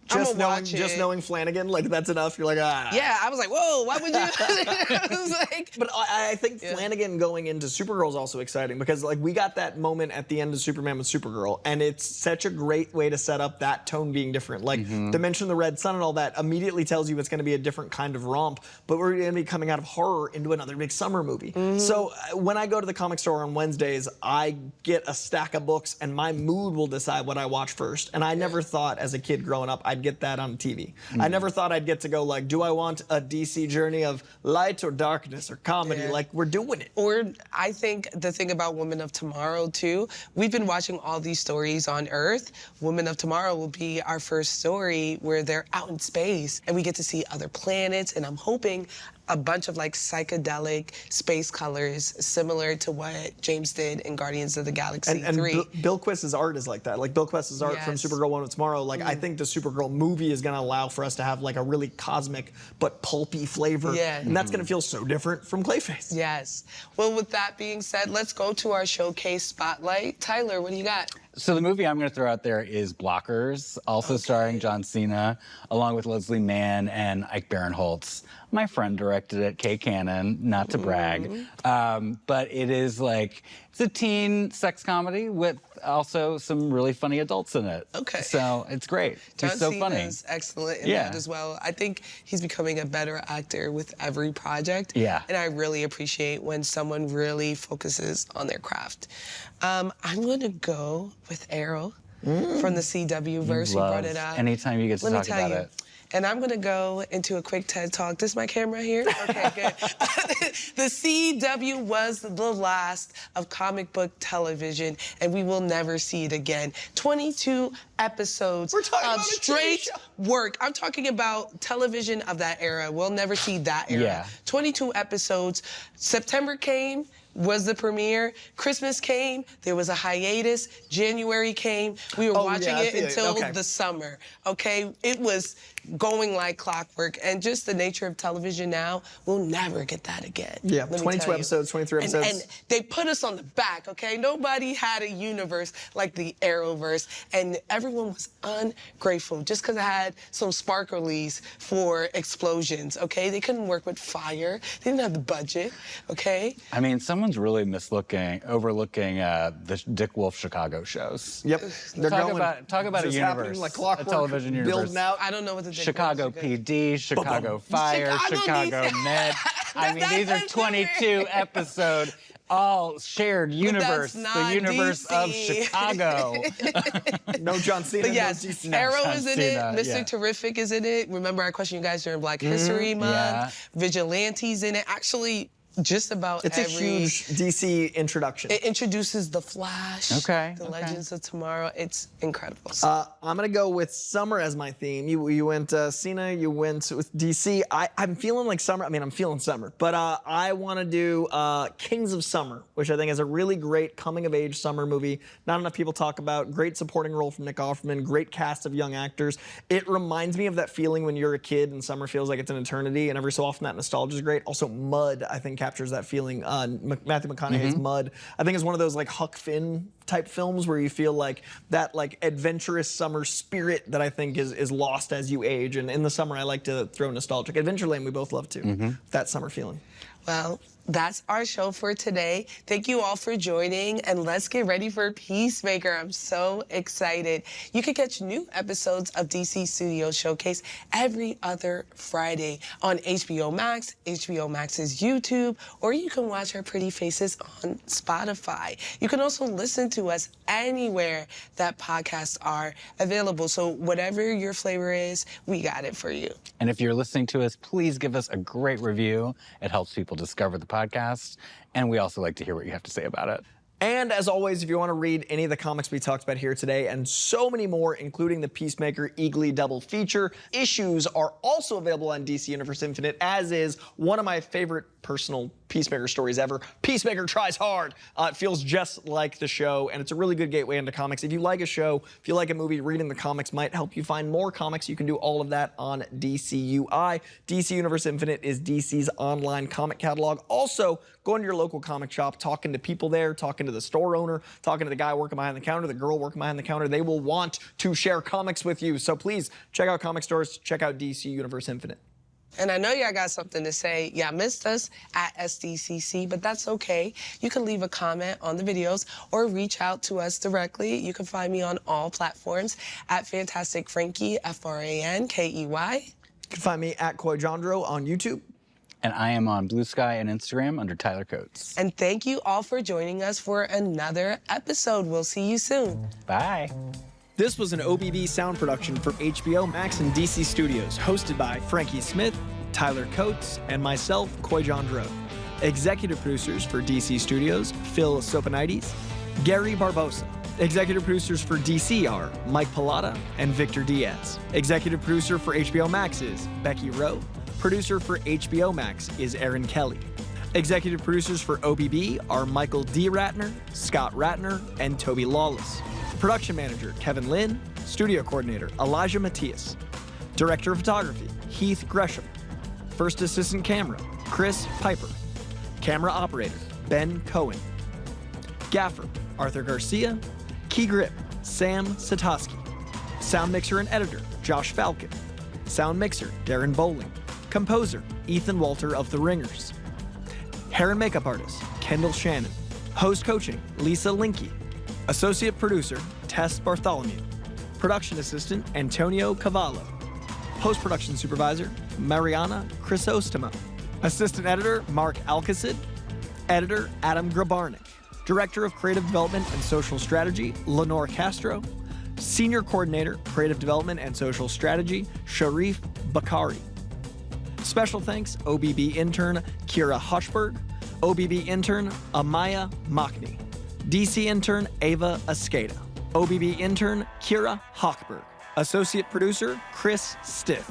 Just knowing Flanagan, like, that's enough. You're like, ah. Yeah, I was like, whoa, why would you? I was like, but I think Flanagan going into Supergirl is also exciting, because like, we got that moment at the end of Superman with Supergirl, and it's such a great way to set up that tone being different. Like, Dimension of the Red Sun and all that immediately tells you it's going to be a different kind of romp, but we're going to be coming out of horror into another big summer movie. So when I go to the comic store on Wednesdays, I get a stack of books, and my mood will decide what I watch first. And I never thought as a kid growing up I'd get that on TV. I never thought I'd get to go like, do I want a DC journey of light or darkness or comedy? Like, we're doing it. Or I think the thing about Women of Tomorrow, too, we've been watching all these stories on Earth. Women of Tomorrow will be our first story where they're out in space and we get to see other planets, and I'm hoping a bunch of like psychedelic space colors similar to what James did in Guardians of the Galaxy 3. Bill Quist's art is like that. Like Bill Quist's art from Supergirl Woman of Tomorrow. Like I think the Supergirl movie is going to allow for us to have like a really cosmic but pulpy flavor. And that's going to feel so different from Clayface. Yes. Well, with that being said, let's go to our showcase spotlight. Tyler, what do you got? So the movie I'm going to throw out there is Blockers, also starring John Cena, along with Leslie Mann and Ike Barinholtz. My friend directed it, Kay Cannon, not to brag. But it is like, it's a teen sex comedy with also some really funny adults in it. So it's great. He's so funny. John Cena's excellent in that as well. I think he's becoming a better actor with every project. And I really appreciate when someone really focuses on their craft. I'm going to go with Arrow from the CW verse. You brought it up. Anytime you get to talk about it. And I'm gonna go into a quick TED Talk. This is my camera here? Okay, good. The CW was the last of comic book television, and we will never see it again. 22 episodes of straight work. I'm talking about television of that era. We'll never see that era. 22 episodes. September came, was the premiere. Christmas came, there was a hiatus. January came, we were watching it until the summer, okay? It was going like clockwork, and just the nature of television now, we'll never get that again. 22 episodes, 23 episodes. And they put us on the back, okay? Nobody had a universe like the Arrowverse, and everyone was ungrateful just because it had some sparklies for explosions, okay? They couldn't work with fire. They didn't have the budget, okay? I mean, someone's really overlooking the Dick Wolf Chicago shows. They're talk about a universe, like clockwork, a television universe. building out. I don't know what the Chicago PD, Chicago Fire, Chicago Med. I mean, these are 22 episode, all shared universe, the universe DC. of Chicago. No John Cena, but yes, no DC. Arrow is in it, Mr. Terrific is in it. Remember I questioned you guys during Black History Month. Vigilante's in it. Actually, just about it's a huge DC introduction. It introduces The Flash, the Legends of Tomorrow. It's incredible. I'm going to go with summer as my theme. You went Cena, you went with DC. I'm feeling like summer. I mean, I'm feeling summer. But I want to do Kings of Summer, which I think is a really great coming-of-age summer movie. Not enough people talk about. Great supporting role from Nick Offerman. Great cast of young actors. It reminds me of that feeling when you're a kid and summer feels like it's an eternity. And every so often that nostalgia is great. Also, Mud, I think, captures that feeling. Matthew McConaughey's Mud, I think, is one of those like Huck Finn type films where you feel like that like adventurous summer spirit that I think is lost as you age. And in the summer, I like to throw nostalgic. Adventureland, we both love too. That summer feeling. Well, that's our show for today. Thank you all for joining, and let's get ready for Peacemaker. I'm so excited. You can catch new episodes of DC Studios Showcase every other Friday on HBO Max, HBO Max's YouTube, or you can watch our pretty faces on Spotify. You can also listen to us anywhere that podcasts are available. So whatever your flavor is, we got it for you. And if you're listening to us, please give us a great review. It helps people discover the podcast, and we also like to hear what you have to say about it. And as always, if you want to read any of the comics we talked about here today and so many more, including the Peacemaker Eagly double feature, issues are also available on DC Universe Infinite, as is one of my favorite personal Peacemaker stories ever, Peacemaker Tries Hard. It feels just like the show, and it's a really good gateway into comics. If you like a show, if you like a movie, reading the comics might help you find more comics. You can do all of that on DCUI. DC Universe Infinite is DC's online comic catalog. Also, go into your local comic shop, talking to people there, talking to the store owner, talking to the guy working behind the counter, the girl working behind the counter. They will want to share comics with you. So please check out comic stores, check out DC Universe Infinite. And I know y'all got something to say. Y'all missed us at SDCC, but that's okay. You can leave a comment on the videos or reach out to us directly. You can find me on all platforms at Fantastic Frankie, Frankey. You can find me at Koijandro on YouTube. And I am on Blue Sky and Instagram under Tyler Coates. And thank you all for joining us for another episode. We'll see you soon. Bye. This was an OBB sound production for HBO Max and DC Studios, hosted by Frankie Smith, Tyler Coates, and myself, Coy Jandreau. Executive producers for DC Studios, Phil Soponides, Gary Barbosa. Executive producers for DC are Mike Pilata and Victor Diaz. Executive producer for HBO Max is Becky Rowe. Producer for HBO Max is Aaron Kelly. Executive producers for OBB are Michael D. Ratner, Scott Ratner, and Toby Lawless. Production manager, Kevin Lynn. Studio coordinator, Elijah Matias. Director of photography, Heath Gresham. First assistant camera, Chris Piper. Camera operator, Ben Cohen. Gaffer, Arthur Garcia. Key grip, Sam Satoski. Sound mixer and editor, Josh Falcon. Sound mixer, Darren Bowling. Composer, Ethan Walter of The Ringers. Hair and makeup artist, Kendall Shannon. Host coaching, Lisa Linky. Associate producer, Tess Bartholomew. Production assistant, Antonio Cavallo. Post-production supervisor, Mariana Chrysostoma. Assistant editor, Mark Alcacid. Editor, Adam Grabarnik. Director of Creative Development and Social Strategy, Lenore Castro. Senior Coordinator, Creative Development and Social Strategy, Sharif Bakari. Special thanks, OBB intern, Kira Hochberg. OBB intern, Amaya Machni. DC intern, Ava Escada. OBB intern, Kira Hochberg. Associate producer, Chris Stiff.